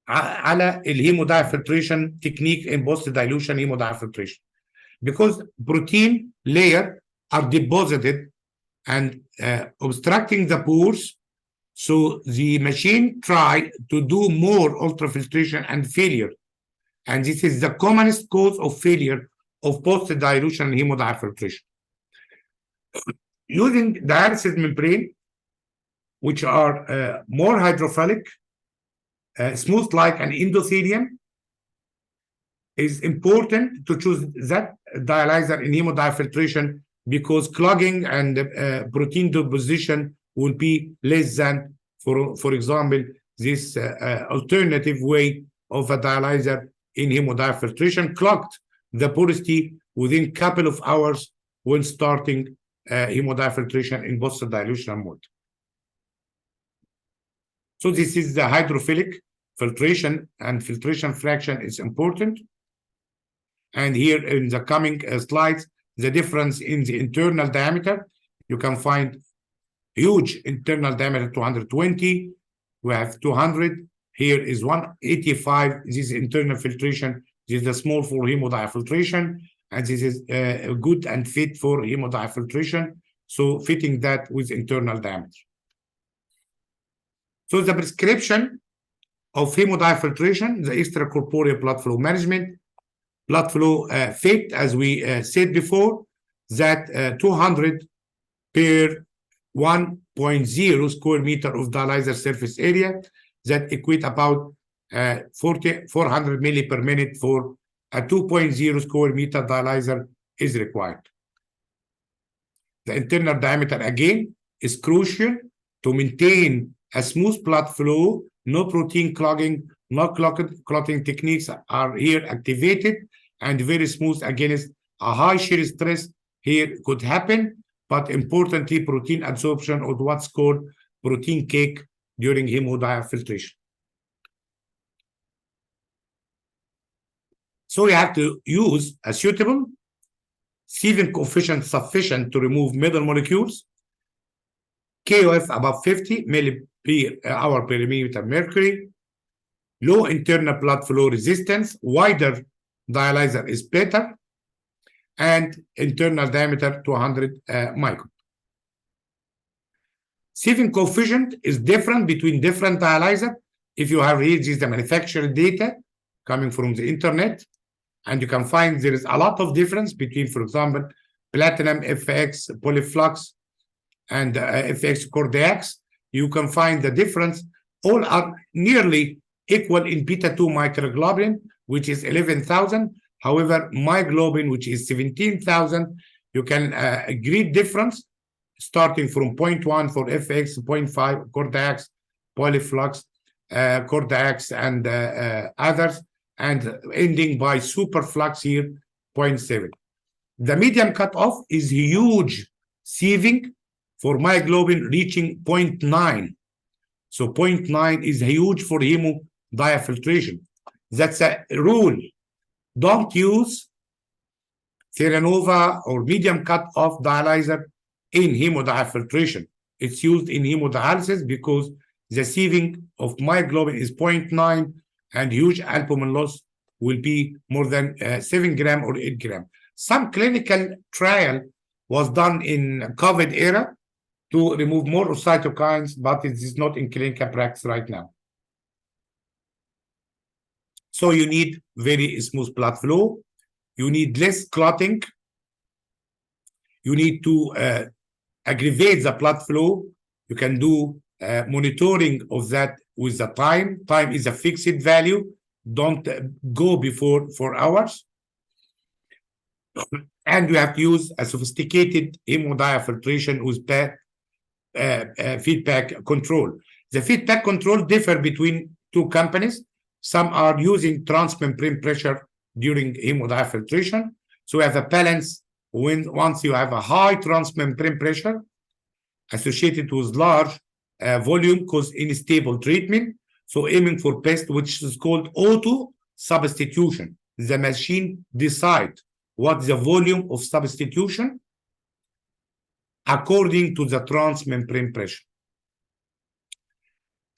على الهيمودايفiltration technique in post-dilution hemodiafiltration, because protein layer are deposited and obstructing the pores. So the machine try to do more ultrafiltration and failure. And this is the commonest cause of failure of post-dilution hemodiafiltration. Using dialysis membrane, which are more hydrophilic, smooth like an endothelium, is important to choose that dialyzer in hemodiafiltration, because clogging and protein deposition will be less than, for example, this alternative way of a dialyzer in hemodiafiltration clogged the porosity within a couple of hours when starting hemodiafiltration in post-dilution mode. So this is the hydrophilic filtration, and filtration fraction is important. And here in the coming slides, the difference in the internal diameter, you can find huge internal diameter 220. We have 200. Here is 185. This is internal filtration. This is the small for hemodiafiltration, and this is good and fit for hemodiafiltration. So fitting that with internal diameter. So the prescription of hemodiafiltration, the extracorporeal blood flow management, blood flow fit, as we said before, that 200 per 1.0 square meter of dialyzer surface area, that equate about 400 milli per minute for a 2.0 square meter dialyzer is required. The internal diameter again is crucial to maintain a smooth blood flow. No protein clogging, no clotting techniques are here activated, and very smooth against a high shear stress here could happen, but importantly, protein absorption of what's called protein cake during hemodiafiltration. So you have to use a suitable sieving coefficient sufficient to remove middle molecules, KOF above 50 ml/hour per millimeter mercury, low internal blood flow resistance, wider dialyzer is better, and internal diameter 200 micron. Sieving coefficient is different between different dialyzer. If you have read the manufacturer data coming from the internet, and you can find there is a lot of difference between, for example, platinum FX, polyflux, and FX Cordax. You can find the difference. All are nearly equal in beta-2 microglobulin, which is 11,000. However, myoglobin, which is 17,000, you can agree difference starting from 0.1 for FX, 0.5 Cordax, polyflux, Cordax, and others, and ending by superflux here, 0.7. The medium cutoff is huge sieving for myoglobin reaching 0.9. So 0.9 is huge for hemodiafiltration. That's a rule. Don't use Theranova or medium cutoff dialyzer in hemodiafiltration. It's used in hemodialysis because the sieving of myoglobin is 0.9, and huge albumin loss will be more than 7 gram or 8 gram. Some clinical trial was done in COVID era to remove more of cytokines, but it is not in clinical practice right now. So you need very smooth blood flow. You need less clotting. You need to aggravate the blood flow. You can do monitoring of that with the time. Time is a fixed value. Don't go before 4 hours. And you have to use a sophisticated hemodiafiltration with feedback control. The feedback control differ between two companies. Some are using transmembrane pressure during hemodiafiltration. So we have a balance once you have a high transmembrane pressure associated with large volume cause unstable treatment. So aiming for best, which is called auto substitution. The machine decide what's the volume of substitution according to the transmembrane pressure.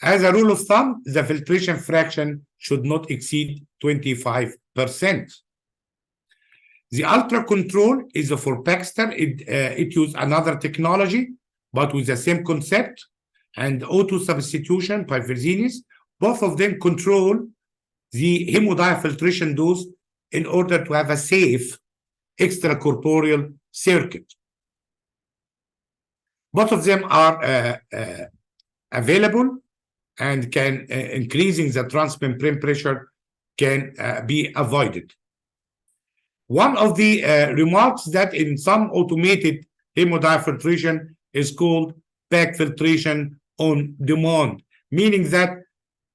As a rule of thumb, the filtration fraction should not exceed 25%. The ultra control is for Baxter. It uses another technology, but with the same concept, and auto substitution by Fresenius. Both of them control the hemodiafiltration dose in order to have a safe extracorporeal circuit. Both of them are available and can increasing the transmembrane pressure can be avoided. One of the remarks that in some automated hemodiafiltration is called back filtration on demand, meaning that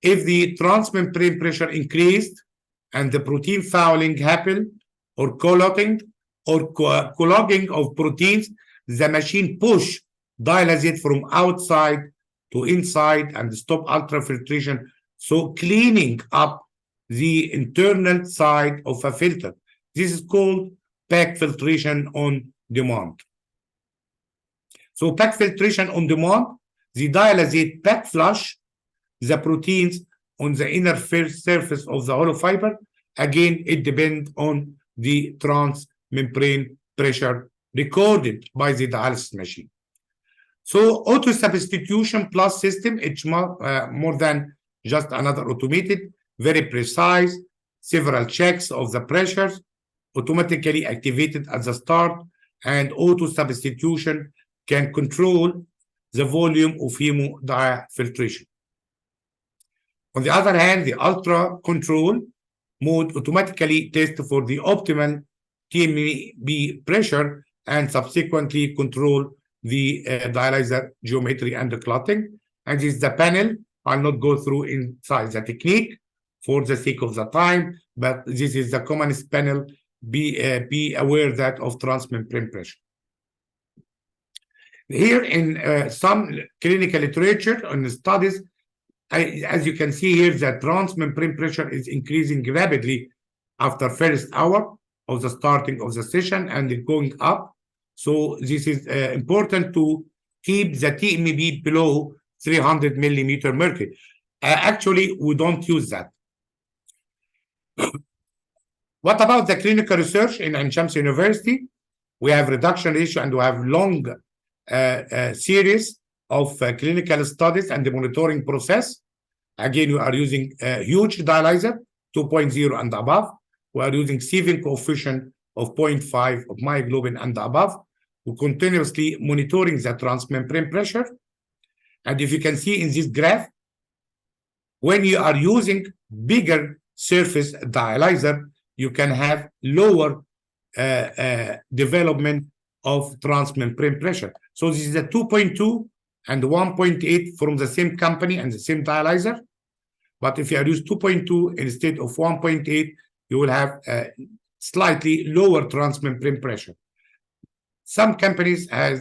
if the transmembrane pressure increased and the protein fouling happened or clotting or clogging of proteins, the machine push dialysate from outside to inside and stop ultrafiltration, so cleaning up the internal side of a filter. This is called back filtration on demand. So back filtration on demand, the dialysate back flush the proteins on the inner surface of the hollow fiber. Again, it depends on the transmembrane pressure recorded by the dialysis machine. So auto substitution plus system, it's more than just another automated, very precise, several checks of the pressures, automatically activated at the start, and auto substitution can control the volume of hemodiafiltration. On the other hand, the ultra control mode automatically tests for the optimal TMB pressure and subsequently control the dialyzer geometry and the clotting. And this is the panel. I'll not go through inside the technique for the sake of the time, but this is the commonest panel. Be aware that of transmembrane pressure. Here in some clinical literature on the studies, as you can see here, the transmembrane pressure is increasing rapidly after first hour of the starting of the session and it going up. So this is important to keep the TMB below 300 millimeter mercury. Actually, we don't use that. What about the clinical research in Ain Shams University? We have reduction ratio and we have long series of clinical studies and the monitoring process. Again, we are using a huge dialyzer, 2.0 and above. We are using sieving coefficient of 0.5 of myoglobin and above. We're continuously monitoring the transmembrane pressure. And if you can see in this graph, when you are using bigger surface dialyzer, you can have lower development of transmembrane pressure. So this is a 2.2 and 1.8 from the same company and the same dialyzer. But if you use 2.2 instead of 1.8, you will have a slightly lower transmembrane pressure. Some companies have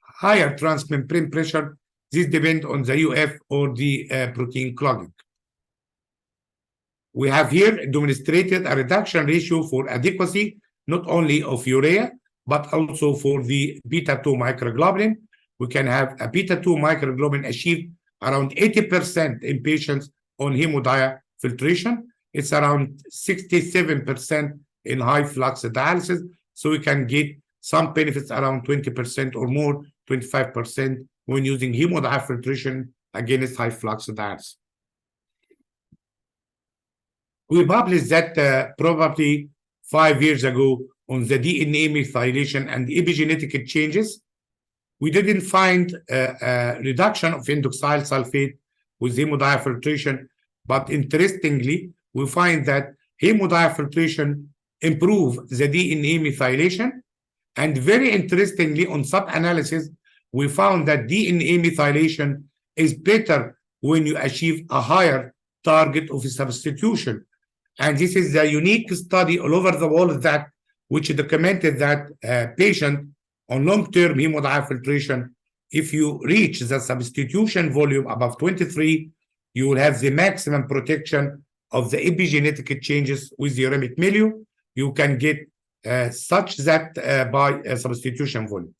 higher transmembrane pressure. This depends on the UF or the protein clogging. We have here demonstrated a reduction ratio for adequacy, not only of urea, but also for the beta-2 microglobulin. We can have a beta-2 microglobulin achieved around 80% in patients on hemodiafiltration. It's around 67% in high flux dialysis. So we can get some benefits around 20% or more, 25% when using hemodiafiltration against high flux dialysis. We published that probably 5 years ago on the DNA methylation and epigenetic changes. We didn't find a reduction of indoxyl sulfate with hemodiafiltration, but interestingly, we find that hemodiafiltration improves the DNA methylation. And very interestingly, on sub-analysis, we found that DNA methylation is better when you achieve a higher target of substitution. And this is a unique study all over the world that which documented that patient on long-term hemodiafiltration, if you reach the substitution volume above 23, you will have the maximum protection of the epigenetic changes with the uremic milieu. You can get such that by substitution volume.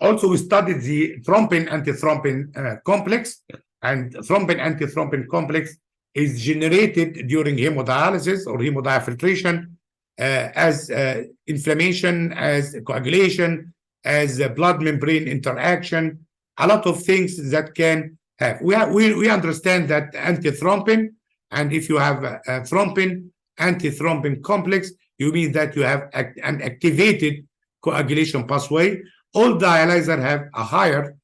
Also, we studied the thrombin-antithrombin complex, and thrombin-antithrombin complex is generated during hemodialysis or hemodiafiltration as inflammation, as coagulation, as blood membrane interaction, a lot of things that can have. We understand that antithrombin, and if you have a thrombin-antithrombin complex, you mean that you have an activated coagulation pathway. All dialyzers have a higher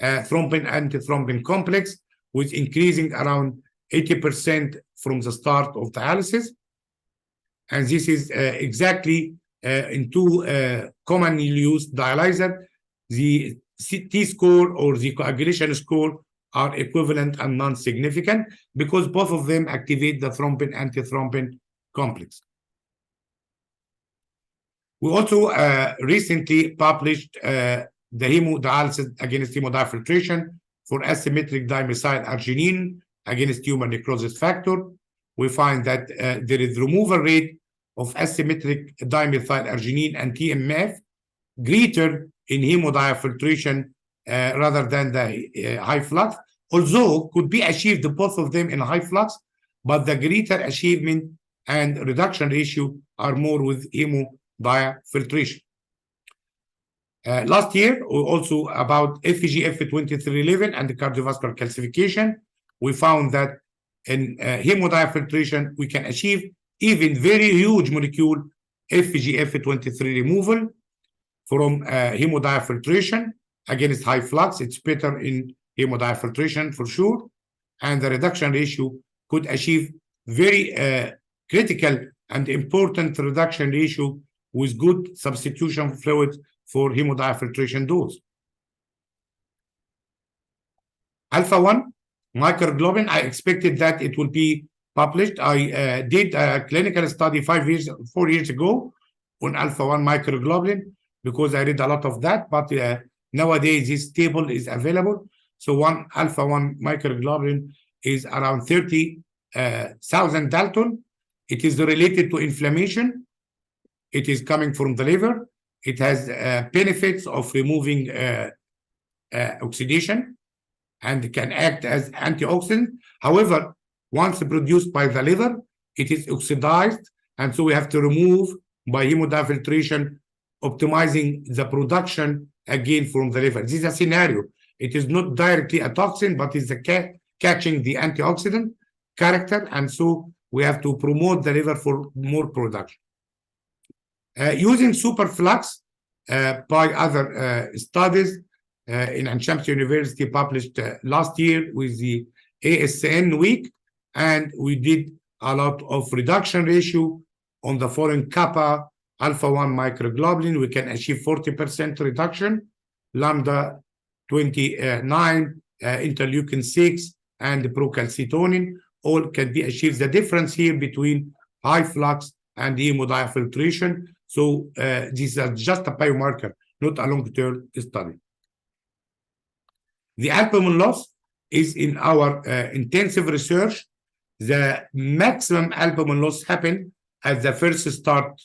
thrombin-antithrombin complex, with increasing around 80% from the start of dialysis. And this is exactly in two commonly used dialyzers. The T-score or the coagulation score are equivalent and non-significant because both of them activate the thrombin-antithrombin complex. We also recently published the hemodialysis against hemodiafiltration for asymmetric dimethyl arginine against tumor necrosis factor. We find that there is removal rate of asymmetric dimethyl arginine and TMF greater in hemodiafiltration rather than the high flux, although could be achieved both of them in high flux, but the greater achievement and reduction ratio are more with hemodiafiltration. Last year, also about FGF23 level and the cardiovascular calcification, we found that in hemodiafiltration, we can achieve even very huge molecule FGF23 removal from hemodiafiltration against high flux. It's better in hemodiafiltration for sure. And the reduction ratio could achieve very critical and important reduction ratio with good substitution fluid for hemodiafiltration dose. Alpha-1 microglobin, I expected that it will be published. I did a clinical study 4 years ago on alpha-1 microglobin because I read a lot of that, but nowadays this table is available. So one alpha-1 microglobin is around 30,000 Dalton. It is related to inflammation. It is coming from the liver. It has benefits of removing oxidation and can act as antioxidant. However, once produced by the liver, it is oxidized, and so we have to remove by hemodiafiltration, optimizing the production again from the liver. This is a scenario. It is not directly a toxin, but it's catching the antioxidant character, and so we have to promote the liver for more production. Using superflux by other studies in Hesham University published last year with the ASN week, and we did a lot of reduction ratio on the foreign kappa alpha-1 microglobulin. We can achieve 40% reduction, lambda 29, interleukin 6, and procalcitonin, all can be achieved. The difference here between high flux and hemodiafiltration. So this is just a biomarker, not a long-term study. The albumin loss is in our intensive research. The maximum albumin loss happened at the first start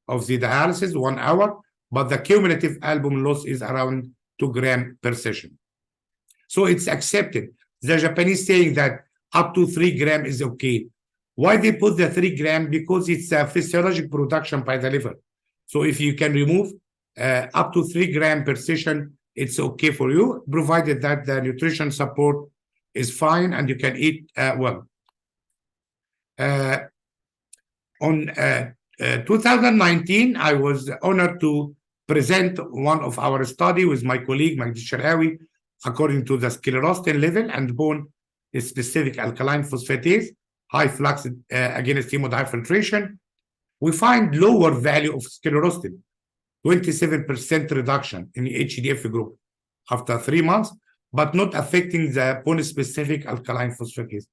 of the dialysis, 1 hour, but the cumulative albumin loss is around 2 grams per session. So it's accepted. The Japanese saying that up to 3 grams is okay. Why they put the 3 grams? Because it's a physiologic production by the liver. So if you can remove up to 3 grams per session, it's okay for you, provided that the nutrition support is fine and you can eat well. On 2019, I was honored to present one of our study with my colleague, Magdi Sharawi, according to the sclerostin level and bone-specific alkaline phosphatase, high flux against hemodiafiltration. We find lower value of sclerostin, 27% reduction in the HDF group after 3 months, but not affecting the bone-specific alkaline phosphatase.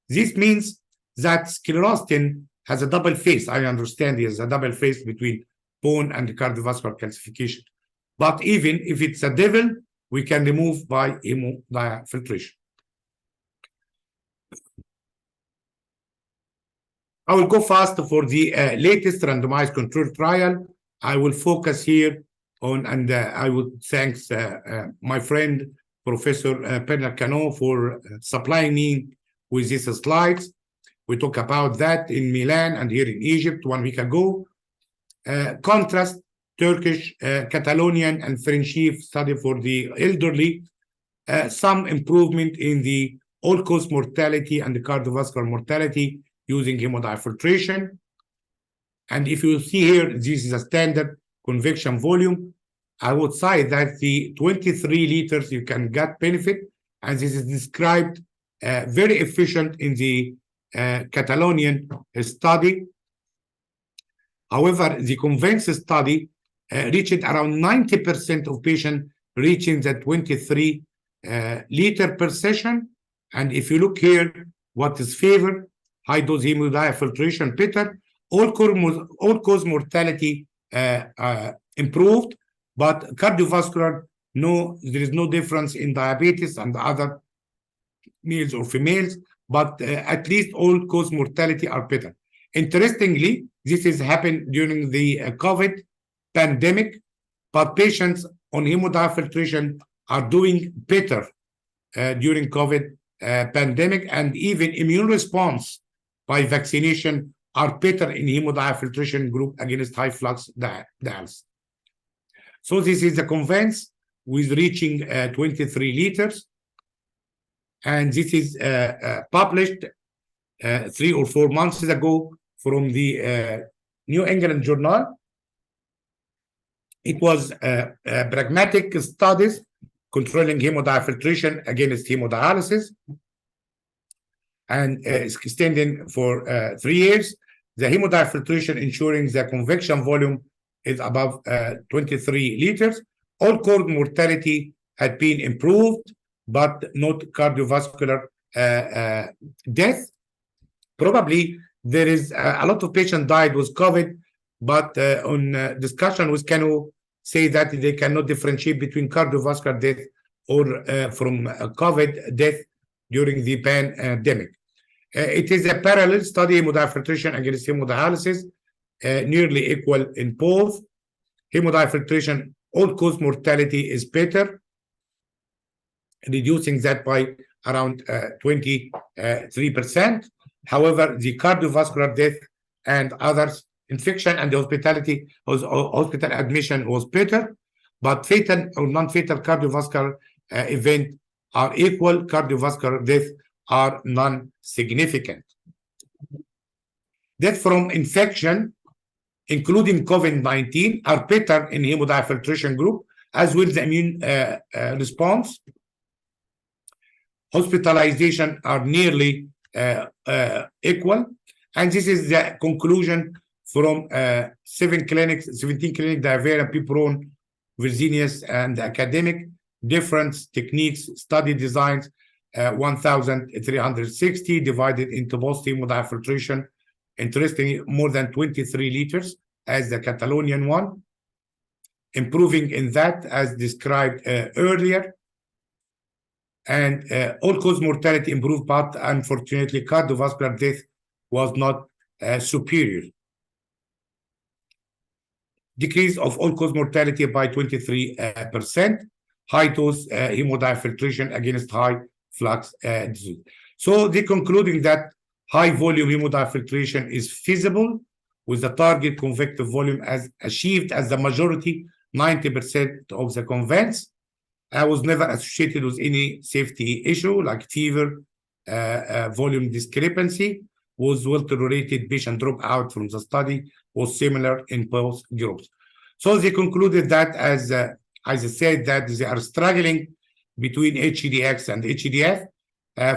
This means that sclerostin has a double face. I understand there's a double face between bone and cardiovascular calcification. But even if it's a devil, we can remove by hemodiafiltration. I will go fast for the latest randomized controlled trial. I will focus here on, and I would thank my friend, Professor Bernard Cano, for supplying me with these slides. We talked about that in Milan and here in Egypt 1 week ago. Contrast Turkish, Catalonian, and French study for the elderly. Some improvement in the all-cause mortality and the cardiovascular mortality using hemodiafiltration. And if you see here, this is a standard convection volume. I would say that the 23 liters you can get benefit, and this is described very efficient in the Catalonian study. However, the convention study reached around 90% of patients reaching the 23 liter per session. And if you look here, what is favored, high dose hemodiafiltration better, all-cause mortality improved, but cardiovascular, no, there is no difference in diabetes and other males or females, but at least all-cause mortality are better. Interestingly, this has happened during the COVID pandemic, but patients on hemodiafiltration are doing better during COVID pandemic, and even immune response by vaccination are better in hemodiafiltration group against high flux dials. So this is the convents with reaching 23 liters. And this is published 3 or 4 months ago from the New England Journal. It was pragmatic studies controlling hemodiafiltration against hemodialysis, and extending for 3 years. The hemodiafiltration ensuring the convection volume is above 23 liters. All-cause mortality had been improved, but not cardiovascular death. Probably there is a lot of patients died with COVID, but on discussion with Cano, say that they cannot differentiate between cardiovascular death or from COVID death during the pandemic. It is a parallel study, hemodiafiltration against hemodialysis, nearly equal in both. Hemodiafiltration, all-cause mortality is better, reducing that by around 23%. However, the cardiovascular death and others, infection and the hospital admission was better, but fatal or non-fatal cardiovascular event are equal. Cardiovascular death are non-significant. Death from infection, including COVID-19, are better in hemodiafiltration group, as will the immune response. Hospitalization are nearly equal. And this is the conclusion from 17 clinic diarrhea, Piperon, Virginius, and academic. Different techniques, study designs, 1,360 divided into both hemodiafiltration. Interestingly, more than 23 liters as the Catalonian one. Improving in that as described earlier. And all-cause mortality improved, but unfortunately cardiovascular death was not superior. Decrease of all-cause mortality by 23%. High dose hemodiafiltration against high flux disease. So they concluding that high volume hemodiafiltration is feasible with the target convective volume as achieved as the majority, 90% of the convents. I was never associated with any safety issue like fever, volume discrepancy, was well tolerated, patient dropout from the study was similar in both groups. So they concluded that as I said, that they are struggling between HDX and HDF.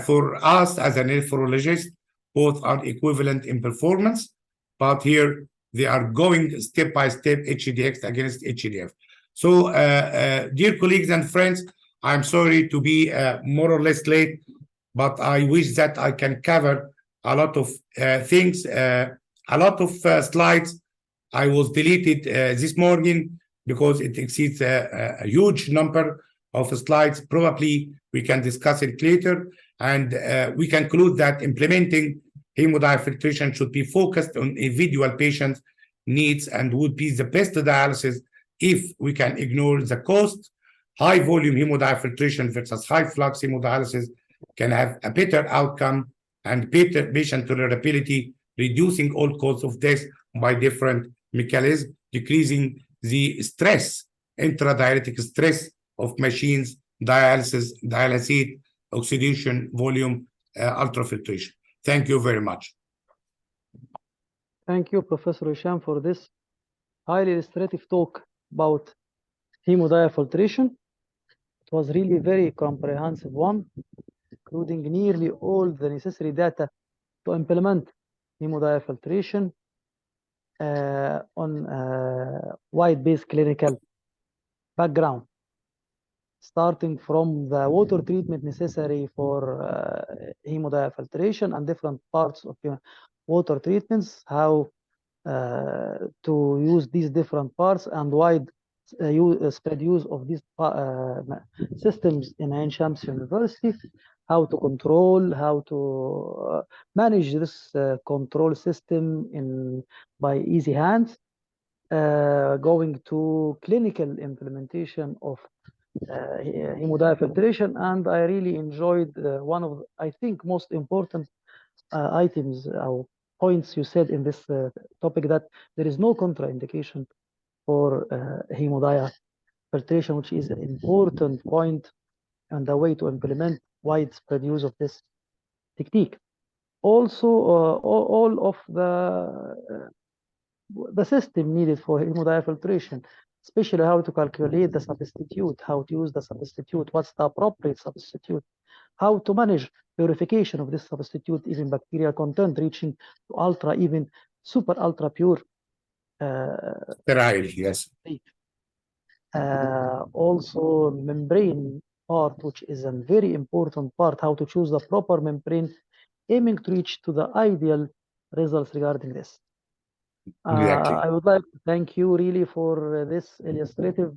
For us as a nephrologist, both are equivalent in performance, but here they are going step by step HDX against HDF. So, dear colleagues and friends, I'm sorry to be more or less late, but I wish that I can cover a lot of things, a lot of slides. I was deleted this morning because it exceeds a huge number of slides. Probably we can discuss it later, and we conclude that implementing hemodiafiltration should be focused on individual patients' needs and would be the best dialysis if we can ignore the cost. High volume hemodiafiltration versus high flux hemodialysis can have a better outcome and better patient tolerability, reducing all cause of death by different mechanisms, decreasing the stress, intradialytic stress of machines, dialysate, oxidation, volume, ultrafiltration. Thank you very much. Thank you, Professor Hesham, for this highly illustrative talk about hemodiafiltration. It was really a very comprehensive one, including nearly all the necessary data to implement hemodiafiltration on wide-based clinical background, starting from the water treatment necessary for hemodiafiltration and different parts of water treatments, how to use these different parts and spread use of these systems in Ain Shams University, how to control, how to manage this control system by easy hands, going to clinical implementation of hemodiafiltration. And I really enjoyed one of, I think, most important items or points you said in this topic, that there is no contraindication for hemodiafiltration, which is an important point and the way to implement widespread use of this technique. Also, all of the system needed for hemodiafiltration, especially how to calculate the substitute, how to use the substitute, what's the appropriate substitute, how to manage purification of this substitute, even bacterial content reaching to ultra, even super ultra pure. Sterile, yes. Also membrane part, which is a very important part, how to choose the proper membrane, aiming to reach to the ideal results regarding this. Exactly. I would like to thank you really for this illustrative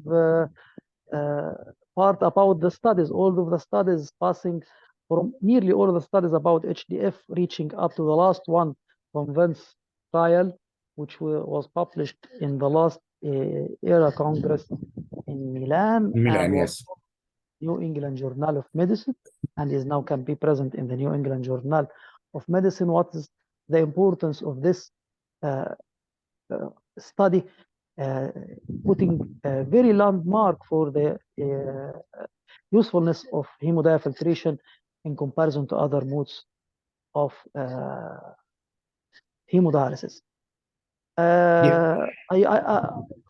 part about the studies, all of the studies passing from nearly all of the studies about HDF, reaching up to the last one from Vence trial, which was published in the last ERA Congress in Milan, and yes. New England Journal of Medicine, and is now can be present in the New England Journal of Medicine. What is the importance of this study, putting a very landmark for the usefulness of hemodiafiltration in comparison to other modes of hemodialysis.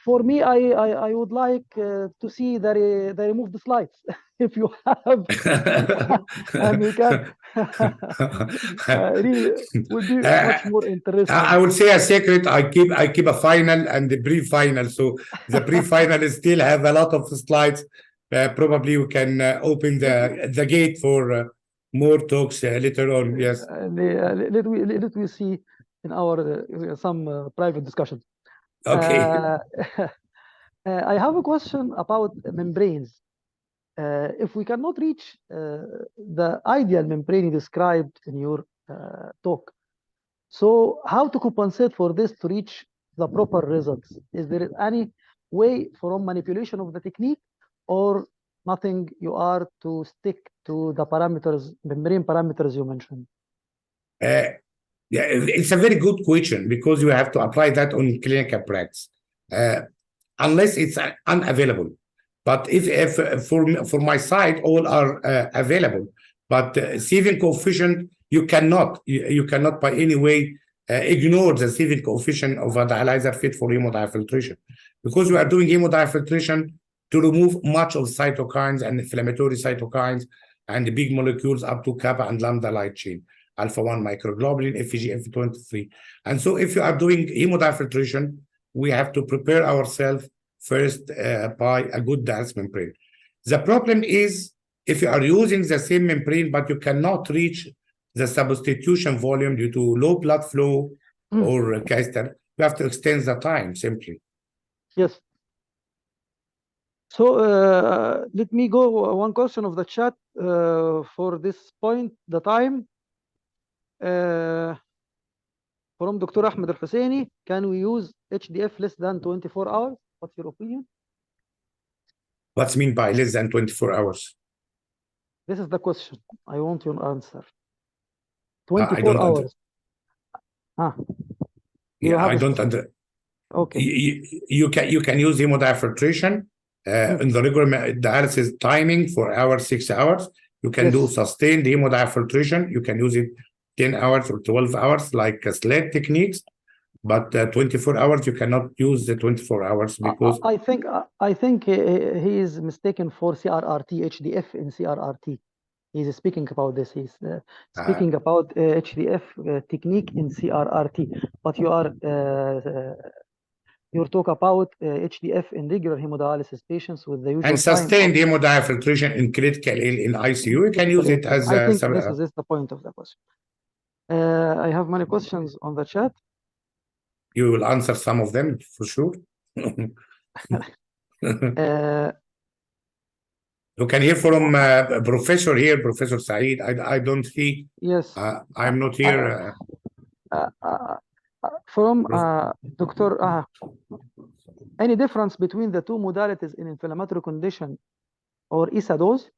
For me, I would like to see they remove the slides if you have, and we can really would be much more interesting. I would say a secret. I keep a final and the pre-final. So the pre-final still have a lot of slides. Probably we can open the gate for more talks later on. Yes. Let we see in our some private discussion. Okay. I have a question about membranes. If we cannot reach the ideal membrane described in your talk, so how to compensate for this to reach the proper results? Is there any way from manipulation of the technique, or nothing? You are to stick to the parameters, membrane parameters you mentioned? Yeah, it's a very good question, because you have to apply that on clinical practice, unless it's unavailable. But if for my side, all are available. But sieving coefficient, you cannot by any way ignore the sieving coefficient of a dialyzer fit for hemodiafiltration, because you are doing hemodiafiltration to remove much of cytokines and inflammatory cytokines and the big molecules up to kappa and lambda light chain, alpha-1 microglobulin, FGF23. And so if you are doing hemodiafiltration, we have to prepare ourselves first by a good dialysis membrane. The problem is, if you are using the same membrane, but you cannot reach the substitution volume due to low blood flow or caster, you have to extend the time simply. Yes. So let me go one question of the chat for this point, the time. from Dr. Ahmed Al-Husseini, can we use HDF less than 24 hours? What's your opinion? What's mean by less than 24 hours? This is the question. I want your answer. I 24 don't hours. You yeah, have I a don't specific- under. Okay. You can use hemodiafiltration in the regular dialysis timing for hours, 6 hours. You can do Yes. sustained hemodiafiltration. You can use it 10 hours or 12 hours like SLED techniques. But 24 hours, you cannot use the 24 hours because I think he is mistaken for CRRT, HDF in CRRT. He's speaking about this. He's speaking about HDF technique in CRRT. But you talk about HDF in regular hemodialysis patients with the usual and sustained hemodiafiltration in critical ill in ICU. You can use it as I think this is the point of the question. I have many questions on the chat. You will answer some of them for sure. You can hear from Professor here, Professor Saeed. I don't see. Yes. I'm not here. From Dr. Any difference between the two modalities in inflammatory condition or ESA dose?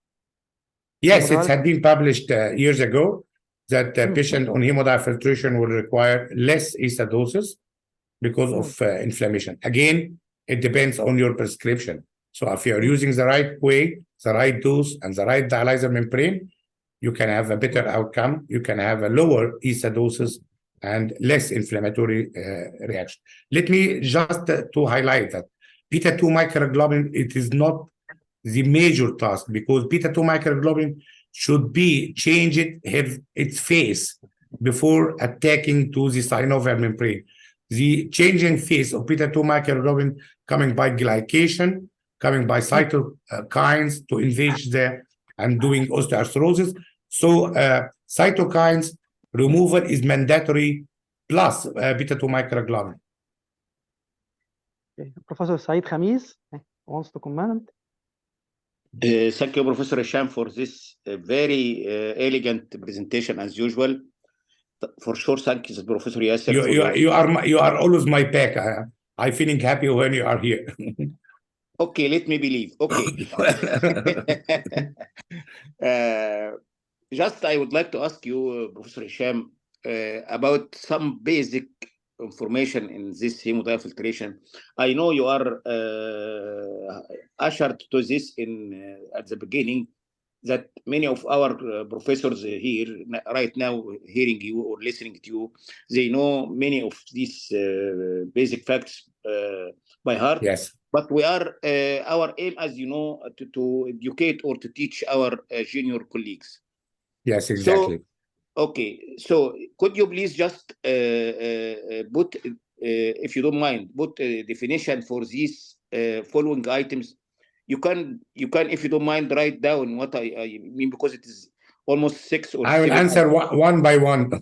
Yes, it had been published years ago that patient on hemodiafiltration will require less ESA doses because of inflammation. Again, it depends on your prescription. So if you're using the right way, the right dose, and the right dialyzer membrane, you can have a better outcome. You can have a lower ESA doses and less inflammatory reaction. Let me just to highlight that beta-2 microglobulin, it is not the major task because beta-2 microglobulin should be changed its phase before attacking to the synovial membrane. The changing phase of beta-2 microglobulin coming by glycation, coming by cytokines to invade there and doing osteoarthrosis. So cytokines removal is mandatory plus beta-2 microglobulin. Okay. Professor Saeed Khamis wants to comment. Thank you, Professor Hesham, for this very elegant presentation as usual. For sure, thank you, Professor Yasser. You are always my back. I'm feeling happy when you are here. Okay, let me believe. Okay. Just I would like to ask you, Professor Hesham, about some basic information in this hemodiafiltration. I know you are ushered to this in at the beginning, that many of our professors here right now hearing you or listening to you, they know many of these basic facts by heart. Yes. But we are our aim, as you know, to educate or to teach our junior colleagues. Yes, exactly. So, okay, so could you please just put, if you don't mind, put a definition for these following items? You can, if you don't mind, write down what I mean, because it is almost 6 or 7. I will answer one by one.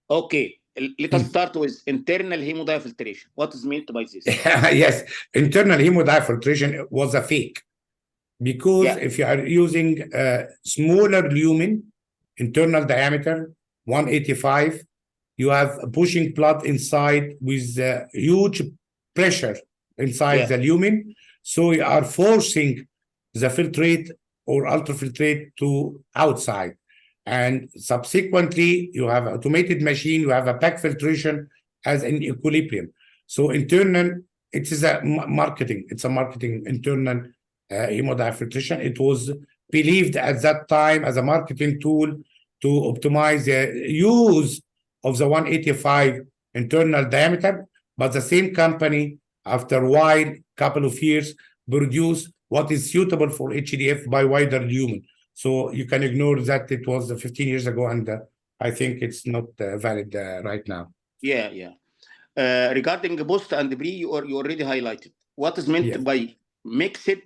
Okay, let us start with internal hemodiafiltration. What is meant by this? Yes, internal hemodiafiltration was a fake. Because if you are using a smaller lumen, internal diameter, 185, you have pushing blood inside with huge pressure inside the lumen. So you are forcing the filtrate or ultrafiltrate to outside. And subsequently, you have automated machine, you have a pack filtration as an equilibrium. So internal, it is a marketing. It's a marketing internal hemodiafiltration. It was believed at that time as a marketing tool to optimize the use of the 185 internal diameter, but the same company, after a while, couple of years, produced what is suitable for HDF by wider lumen. So you can ignore that it was 15 years ago, and I think it's not valid right now. Yeah. Regarding post and pre, you already highlighted. What is meant by mixed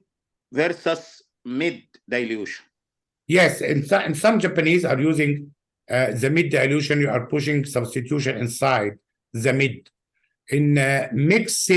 versus mid dilution? Yes, and some Japanese are using the mid dilution. You are pushing substitution inside the mid. In mixed,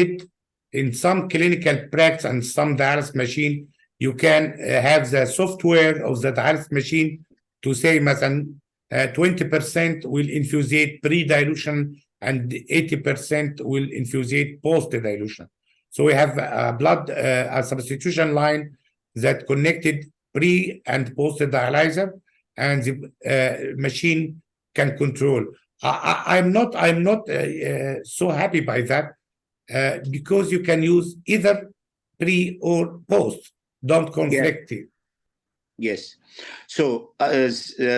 in some clinical practice and some dialysis machine, you can have the software of the dialysis machine to say, مثلا, 20% will infusate pre-dilution and 80% will infusate post-dilution. So we have a substitution line that connected pre and post-dialyzer, and the machine can control. I'm not so happy by that because you can use either pre or post. Don't conflict it. Yes. So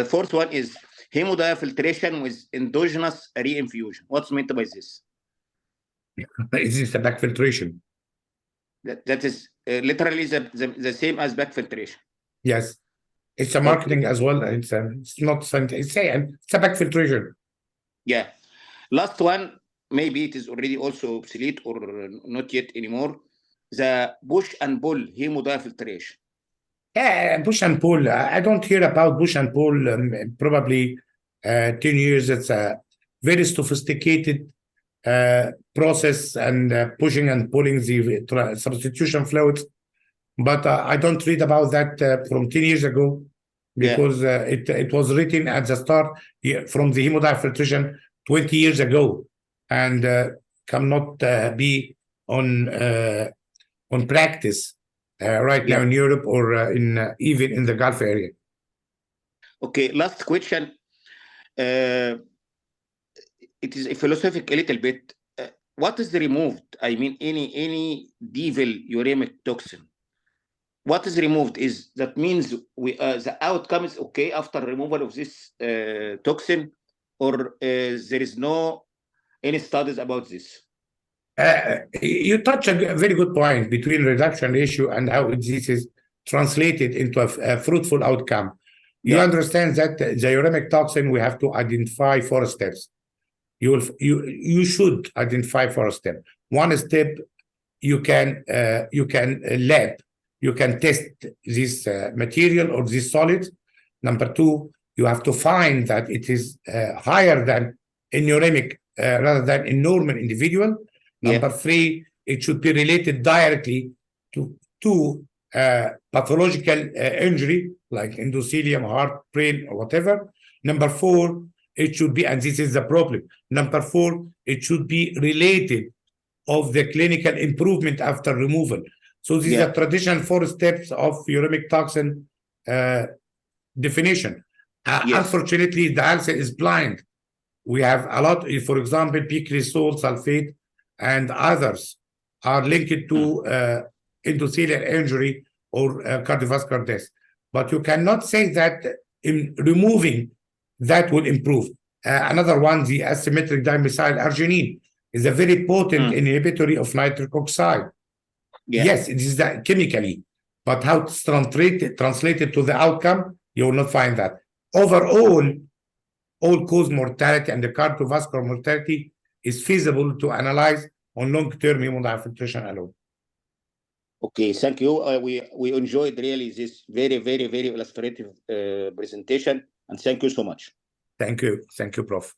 fourth one is hemodiafiltration with endogenous reinfusion. What's meant by this? Is this a back filtration? That is literally the same as back filtration. Yes. It's a marketing as well. It's not something. It's a back filtration. Yeah. Last one, maybe it is already also obsolete or not yet anymore. The push and pull hemodiafiltration. Yeah, push and pull. I don't hear about push and pull. Probably 10 years. It's a very sophisticated process and pushing and pulling the substitution fluids. But I don't read about that from 10 years ago because it was written at the start from the hemodiafiltration 20 years ago and cannot be on practice right now in Europe or even in the Gulf area. Okay, last question. It is a philosophical a little bit. What is the removed? I mean, any devil uremic toxin. What is removed is that means the outcome is okay after removal of this toxin, or there is no any studies about this. You touch a very good point between reduction ratio and how this is translated into a fruitful outcome. You understand that the uremic toxin, we have to identify 4 steps. You should identify 4 steps. One step, you can lab. You can test this material or this solid. Number 2, you have to find that it is higher than in uremic rather than in normal individual. Number 3, it should be related directly to pathological injury like endothelium, heart, brain, or whatever. Number 4, it should be, and this is the problem. Number 4, it should be related of the clinical improvement after removal. So these are traditional 4 steps of uremic toxin definition. Unfortunately, the answer is blind. We have a lot, for example, picresol, sulfate, and others are linked to endothelial injury or cardiovascular death. But you cannot say that in removing that will improve. Another one, the asymmetric dimethyl arginine, is a very potent inhibitory of nitric oxide. Yes, it is that chemically, but how it's translated to the outcome, you will not find that. Overall, all-cause mortality and the cardiovascular mortality is feasible to analyze on long-term hemodiafiltration alone. Okay, thank you. We enjoyed really this very, very, very illustrative presentation, and thank you so much. Thank you, Prof.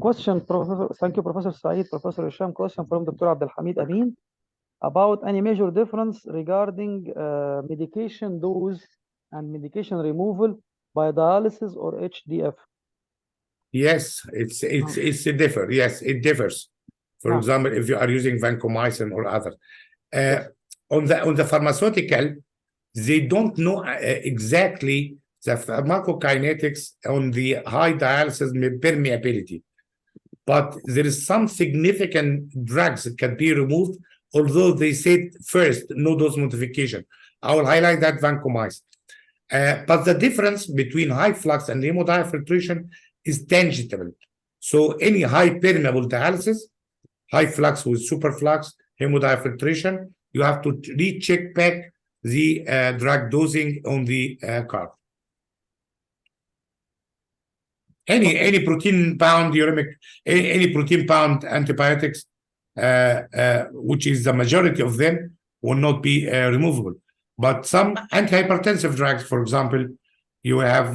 Question, Professor. Thank you, Professor Saeed, Professor Hesham. Question from Dr. Abdelhamid Amin about any major difference regarding medication dose and medication removal by dialysis or HDF. Yes, it's differ. Yes, it differs. For example, if you are using vancomycin or other. On the pharmaceutical, they don't know exactly the pharmacokinetics on the high dialysis permeability. But there is some significant drugs that can be removed, although they said first, no dose modification. I will highlight that vancomycin. But the difference between high flux and hemodiafiltration is tangible. So any high permeable dialysis, high flux with superflux, hemodiafiltration, you have to recheck back the drug dosing on the card. Any protein bound uremic, any protein bound antibiotics, which is the majority of them, will not be removable. But some antihypertensive drugs, for example, you have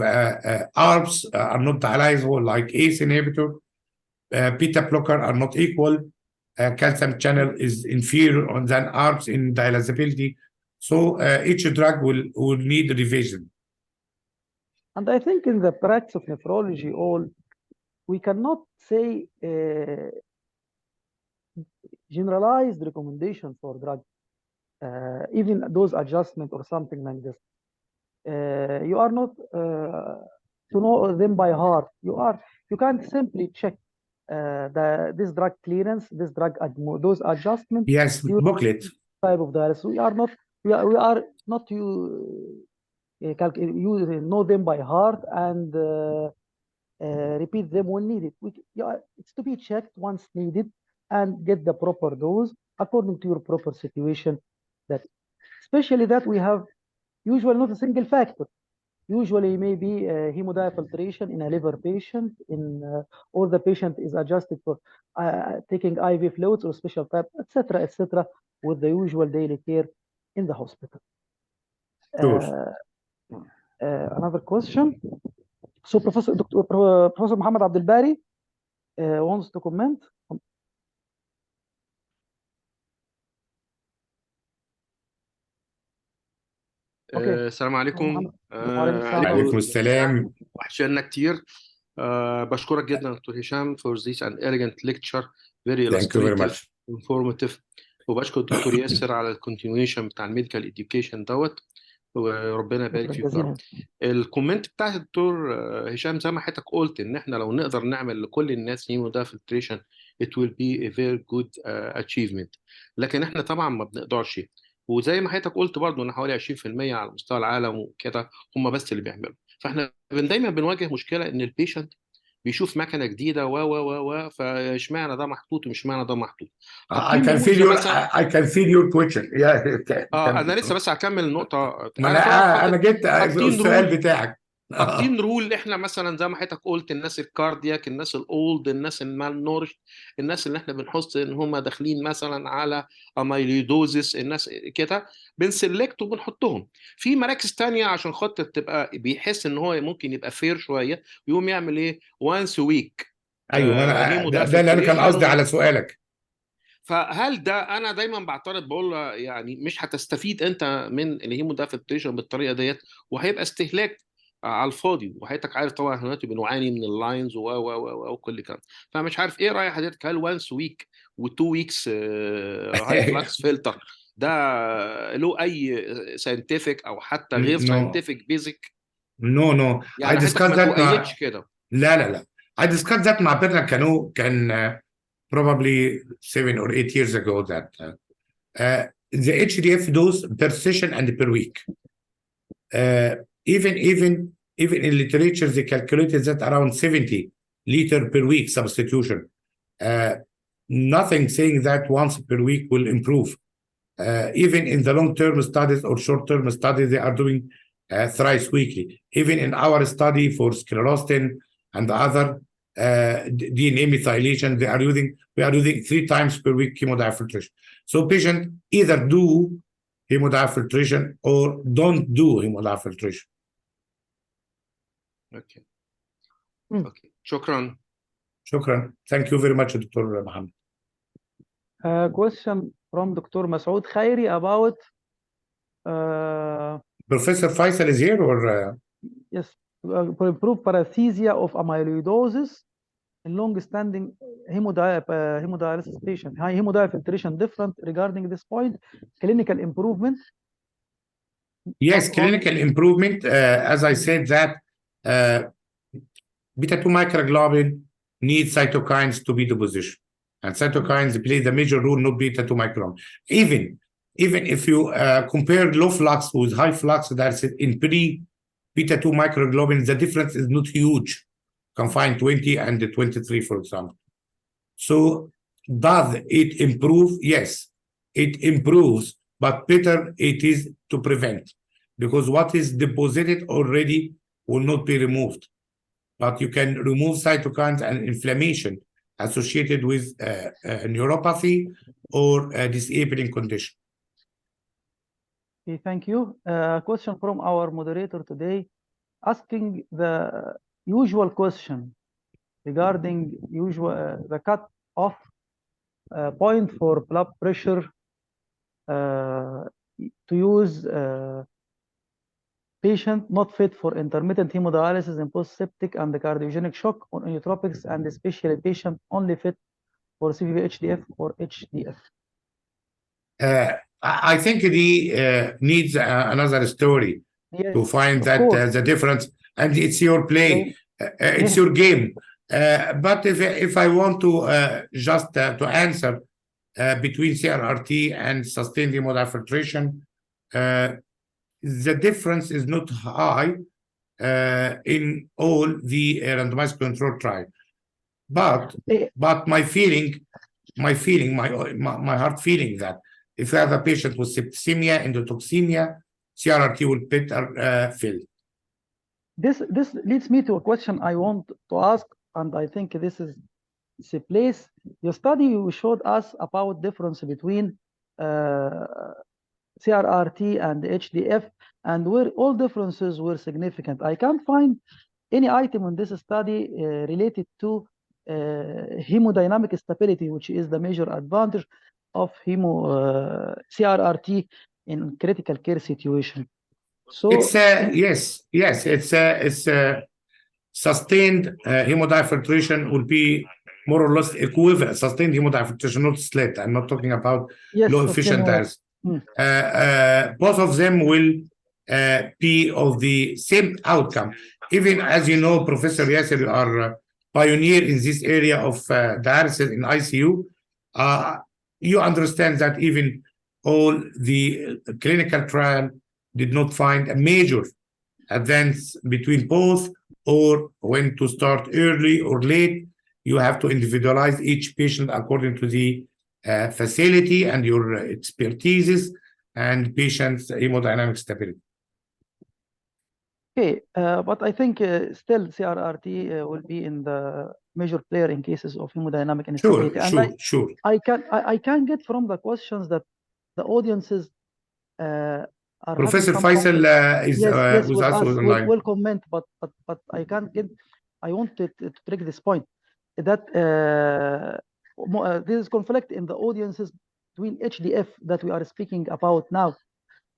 ARBs are not dialyzable, like ACE inhibitor, beta blocker are not equal, calcium channel is inferior than ARBs in dialyzability. So each drug will need revision. And I think in the practice of nephrology, all we cannot say generalized recommendation for drug, even dose adjustment or something like this. You are not to know them by heart. You can't simply check this drug clearance, this drug dose adjustment. Yes, booklet. Type of dialysis. We are not you know them by heart and repeat them when needed. It's to be checked once needed and get the proper dose according to your proper situation. That especially that we have usually not a single factor. Usually maybe hemodiafiltration in a liver patient, or the patient is adjusted for taking IV fluids or special type, etc., with the usual daily care in the hospital. Another question. So Professor Muhammad Abdel Bari wants to comment. السلام عليكم. وعليكم السلام. وحشنا كتير. بشكرك جدا دكتور هشام for this an elegant lecture, very illustrative, informative. وبشكر الدكتور ياسر على الكونتينيويشن بتاع الميديكال اديوكيشن دوت، وربنا يبارك فيك يا رب. الكومنت بتاع الدكتور هشام زي ما حضرتك قلت ان احنا لو نقدر نعمل لكل الناس هيمودافلتريشن it will be a very good achievement، لكن احنا طبعا ما بنقدرش. وزي ما حضرتك قلت برضو ان حوالي 20% على مستوى العالم وكده هم بس اللي بيعملوا. فاحنا دايما بنواجه مشكله ان البيشنت بيشوف مكنه جديده و فاشمعنى ده محطوط ومش معنى ده محطوط. I can feel your question. انا لسه بس هكمل النقطه. انا جبت السؤال بتاعك. حاطين رول احنا مثلا زي ما حضرتك قلت الناس الكاردياك، الناس الاولد، الناس المال نورش، الناس اللي احنا بنحط ان هم داخلين مثلا على اميليدوزيس، الناس كده بنسلكت وبنحطهم في مراكز تانية عشان خاطر تبقى بيحس ان هو ممكن يبقى فير شويه، يقوم يعمل ايه وانس ويك. ايوه ده اللي انا كان قصدي على سؤالك. فهل ده انا دايما بعترض بقول له يعني مش هتستفيد انت من الهيمودافلتريشن بالطريقه ديت، وهيبقى استهلاك على الفاضي. وحضرتك عارف طبعا احنا دلوقتي بنعاني من اللاينز وكل كلام. فمش عارف ايه راي حضرتك، هل وانس ويك و2 ويكس هاي فلاكس فلتر ده له اي ساينتفك او حتى غير ساينتفك بيزك؟ نو يعني حضرتك ما تؤيدش كده؟ لا I discussed that مع بيرنا كانو كان probably 7 or 8 years ago that the HDF dose per session and per week. Even in literature, they calculated that around 70 liter per week substitution. Nothing saying that once per week will improve. Even in the long-term studies or short-term studies, they are doing thrice weekly. Even in our study for sclerostin and the other DNA methylation, we are using 3 times per week hemodiafiltration. So patients either do hemodiafiltration or don't do hemodiafiltration. Okay. شكرا. Thank you very much, Dr. Mohammed. Question from Dr. Masoud Khairi about Professor Faisal is here or yes, for improved paresthesia of amyloidosis in long-standing hemodialysis patient. High hemodiafiltration different regarding this point. Clinical improvement. Yes, clinical improvement. As I said that beta-2 microglobulin needs cytokines to be deposition, and cytokines play the major role, not beta-2 microglobulin. Even if you compare low flux with high flux, that's in pre-beta-2 microglobulin, the difference is not huge. You can find 20 and 23, for example. So does it improve? Yes, it improves, but better it is to prevent, because what is deposited already will not be removed. But you can remove cytokines and inflammation associated with neuropathy or a disabling condition. Okay, thank you. Question from our moderator today, asking the usual question regarding the cut-off point for blood pressure to use patient not fit for intermittent hemodialysis in post-septic and cardiogenic shock on inotropics, and especially patient only fit for CVV-HDF or HDF. I think he needs another story Yes, to find of that course. the difference, and it's your play, it's Yeah. your game. But if I want to just to answer between CRRT and sustained hemodiafiltration, the difference is not high in all the randomized control trial. But my heart feeling that if you have a patient with septicemia, endotoxemia, CRRT will better fill. This leads me to a question I want to ask, and I think this is the place. Your study you showed us about difference between CRRT and HDF, and where all differences were significant. I can't find any item in this study related to hemodynamic stability, which is the major advantage of CRRT in critical care situation. So it's it's sustained hemodiafiltration will be more or less equivalent. Sustained hemodiafiltration, not slit. I'm not talking about low efficient dialysis. Both of them will be of the same outcome. Even as you know, Professor Yasser, you are pioneer in this area of dialysis in ICU. You understand that even all the clinical trial did not find a major advance between both, or when to start early or late. You have to individualize each patient according to the facility and your expertises and patient's hemodynamic stability. Okay, but I think still CRRT will be in the major player in cases of hemodynamic instability. Sure. I can get from the questions that the audiences are Professor Faisal is with us online. Will comment, but I can't get. I wanted to take this point that there is conflict in the audiences between HDF that we are speaking about now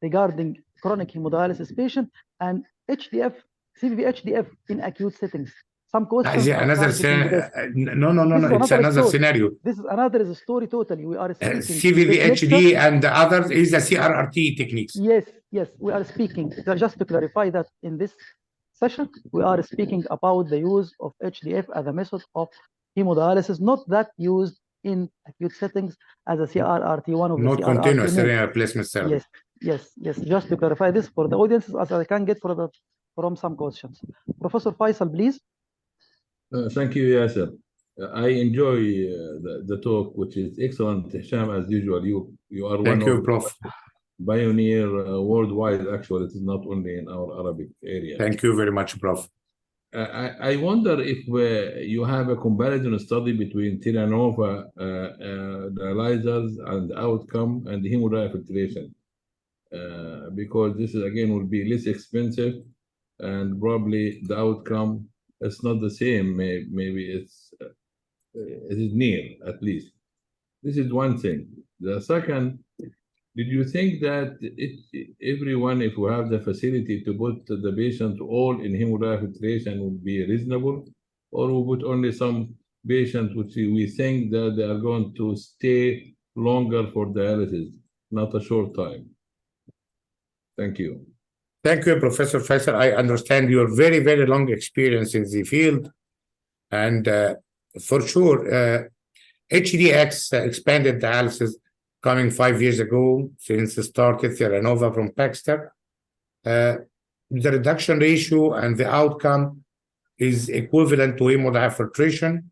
regarding chronic hemodialysis patient and HDF, CVV-HDF in acute settings. Some questions another scenario. No, it's another scenario. This is another story totally. We are speaking CVV-HD and the others is the CRRT techniques. Yes, we are speaking. Just to clarify that in this session, we are speaking about the use of HDF as a method of hemodialysis, not that used in acute settings as a CRRT, one of the not CRRT continuous renal replacement therapy. Yes. Just to clarify this for the audiences, as I can get from some questions. Professor Faisal, please. Thank you, Yasser. I enjoy the talk, which is excellent. Hesham, as usual, you are Thank one you, of Prof. Pioneer worldwide. Actually, it is not only in our Arabic area. Thank you very much, Prof. I wonder if you have a comparison study between Telenova dialyzers and outcome and hemodiafiltration, because this is again will be less expensive and probably the outcome is not the same. Maybe it is near at least. This is one thing. The second, did you think that everyone, if we have the facility to put the patient all in hemodiafiltration, would be reasonable, or we put only some patients which we think that they are going to stay longer for dialysis, not a short time? Thank you. Thank you, Professor Faisal. I understand your very, very long experience in the field. And for sure, HDX expanded dialysis coming 5 years ago since it started Theranova from Baxter. The reduction ratio and the outcome is equivalent to hemodiafiltration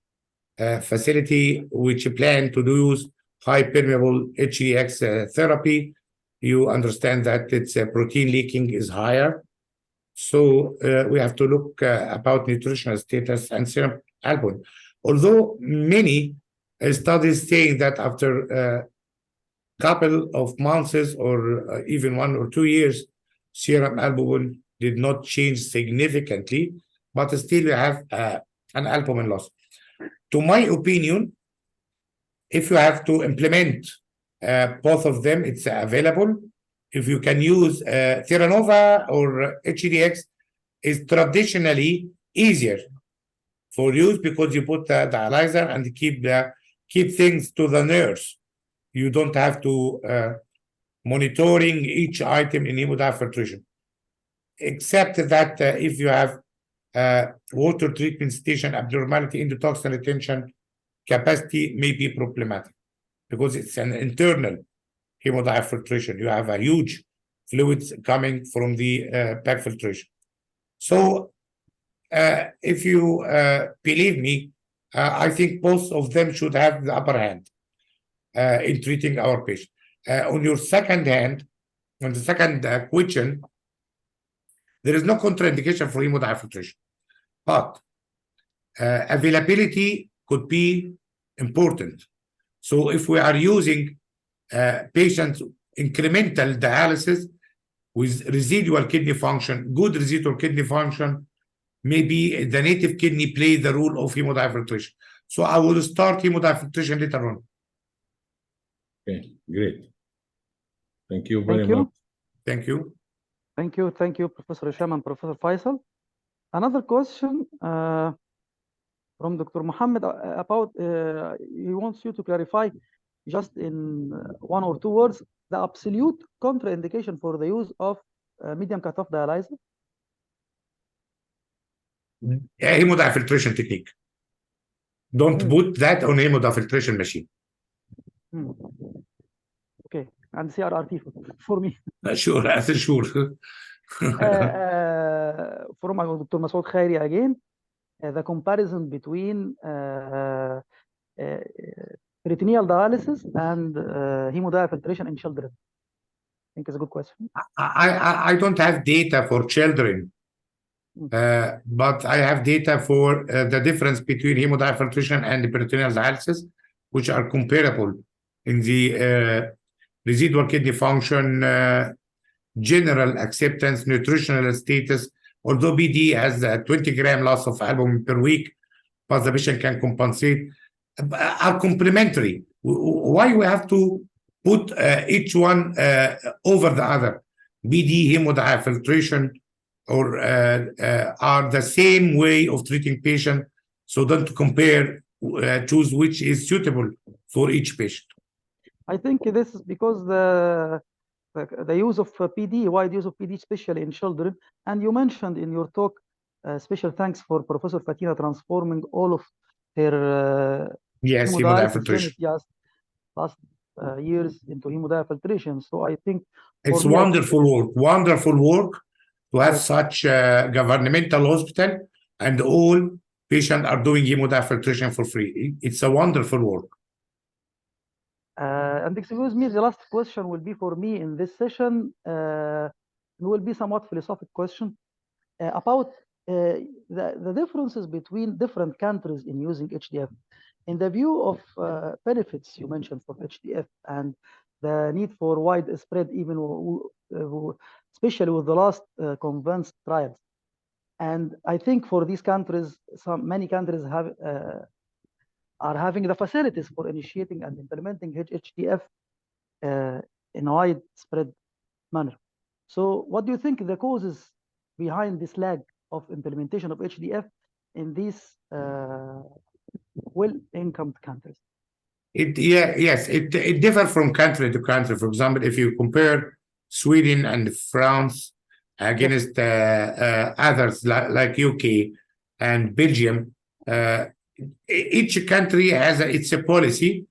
facility, which plan to use high permeable HDX therapy. You understand that its protein leaking is higher. So we have to look about nutritional status and serum albumin. Although many studies saying that after couple of months or even 1 or 2 years, serum albumin did not change significantly, but still you have an albumin loss. To my opinion, if you have to implement both of them, it's available. if you can use Theranova or HDX, is traditionally easier for use because you put the dialyzer and keep things to the nurse. You don't have to monitoring each item in hemodiafiltration, except that if you have water treatment station abnormality, endotoxin retention capacity may be problematic because it's an internal hemodiafiltration. You have a huge fluids coming from the back filtration. So if you believe me, I think both of them should have the upper hand in treating our patient. On your second hand, on the second question, there is no contraindication for hemodiafiltration, but availability could be important. So if we are using patients incremental dialysis with residual kidney function, good residual kidney function, maybe the native kidney plays the role of hemodiafiltration. So I will start hemodiafiltration later on. Okay, great. Thank you very much. Thank you. Thank you, Professor Hesham and Professor Faisal. Another question from Dr. Mohammed about he wants you to clarify just in 1 or 2 words the absolute contraindication for the use of medium cutoff dialyzer. Hemodiafiltration technique. Don't put that on hemodiafiltration machine. Okay, and CRRT for me. Sure, sure. From Dr. Masoud Khairi again, the comparison between peritoneal dialysis and hemodiafiltration in children. I think it's a good question. I don't have data for children, but I have data for the difference between hemodiafiltration and peritoneal dialysis, which are comparable in the residual kidney function, general acceptance, nutritional status. Although BD has a 20-gram loss of albumin per week, but the patient can compensate, are complementary. Why we have to put each one over the other? BD, hemodiafiltration, or are the same way of treating patient. So don't compare, choose which is suitable for each patient. I think this is because the use of PD, wide use of PD, especially in children, and you mentioned in your talk, special thanks for Professor Fatina transforming all of her hemodiafiltration just last years into hemodiafiltration. So I think it's wonderful work to have such a governmental hospital and all patients are doing hemodiafiltration for free. It's a wonderful work. And excuse me, the last question will be for me in this session. It will be somewhat philosophical question about the differences between different countries in using HDF. In the view of benefits you mentioned for HDF and the need for widespread, even especially with the last convinced trials. And I think for these countries, many countries are having the facilities for initiating and implementing HDF in a widespread manner. So what do you think the causes behind this lag of implementation of HDF in these well-income countries? Yes, it differs from country to country. For example, if you compare Sweden and France against others like UK and Belgium, each country has its policy,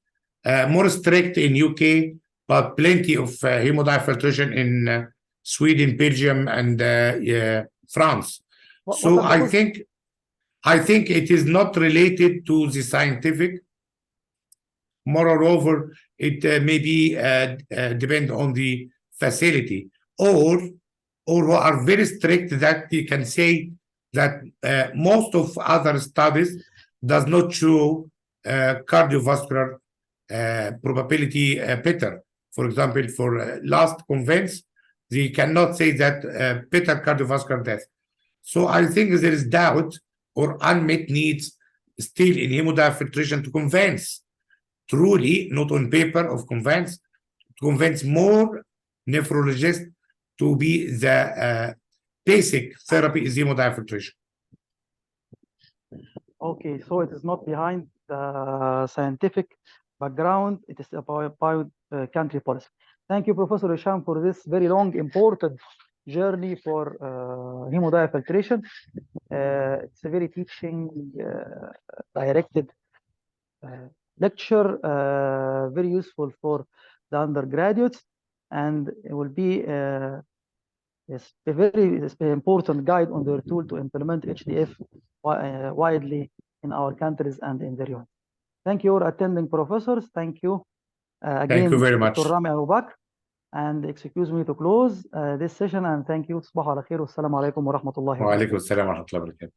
more strict in UK, but plenty of hemodiafiltration in Sweden, Belgium, and France. So I think it is not related to the scientific. Moreover, it may be depend on the facility, or who are very strict that you can say that most of other studies does not show cardiovascular probability better. For example, for last convince, they cannot say that better cardiovascular death. So I think there is doubt or unmet needs still in hemodiafiltration to convince, truly, not on paper of convince, to convince more nephrologist to be the basic therapy is hemodiafiltration. Okay, so it is not behind the scientific background, it is about country policy. Thank you, Professor Hesham, for this very long, important journey for hemodiafiltration. It's a very teaching directed lecture, very useful for the undergraduates, and it will be yes, a very important guide on their tool to implement HDF widely in our countries and in the region. Thank you for attending, professors. Thank you again. Thank you very much. Dr. Rami Abu Bakr. And excuse me to close this session, and thank you. تصبحوا على خير والسلام عليكم ورحمة الله وبركاته. وعليكم السلام ورحمة الله وبركاته.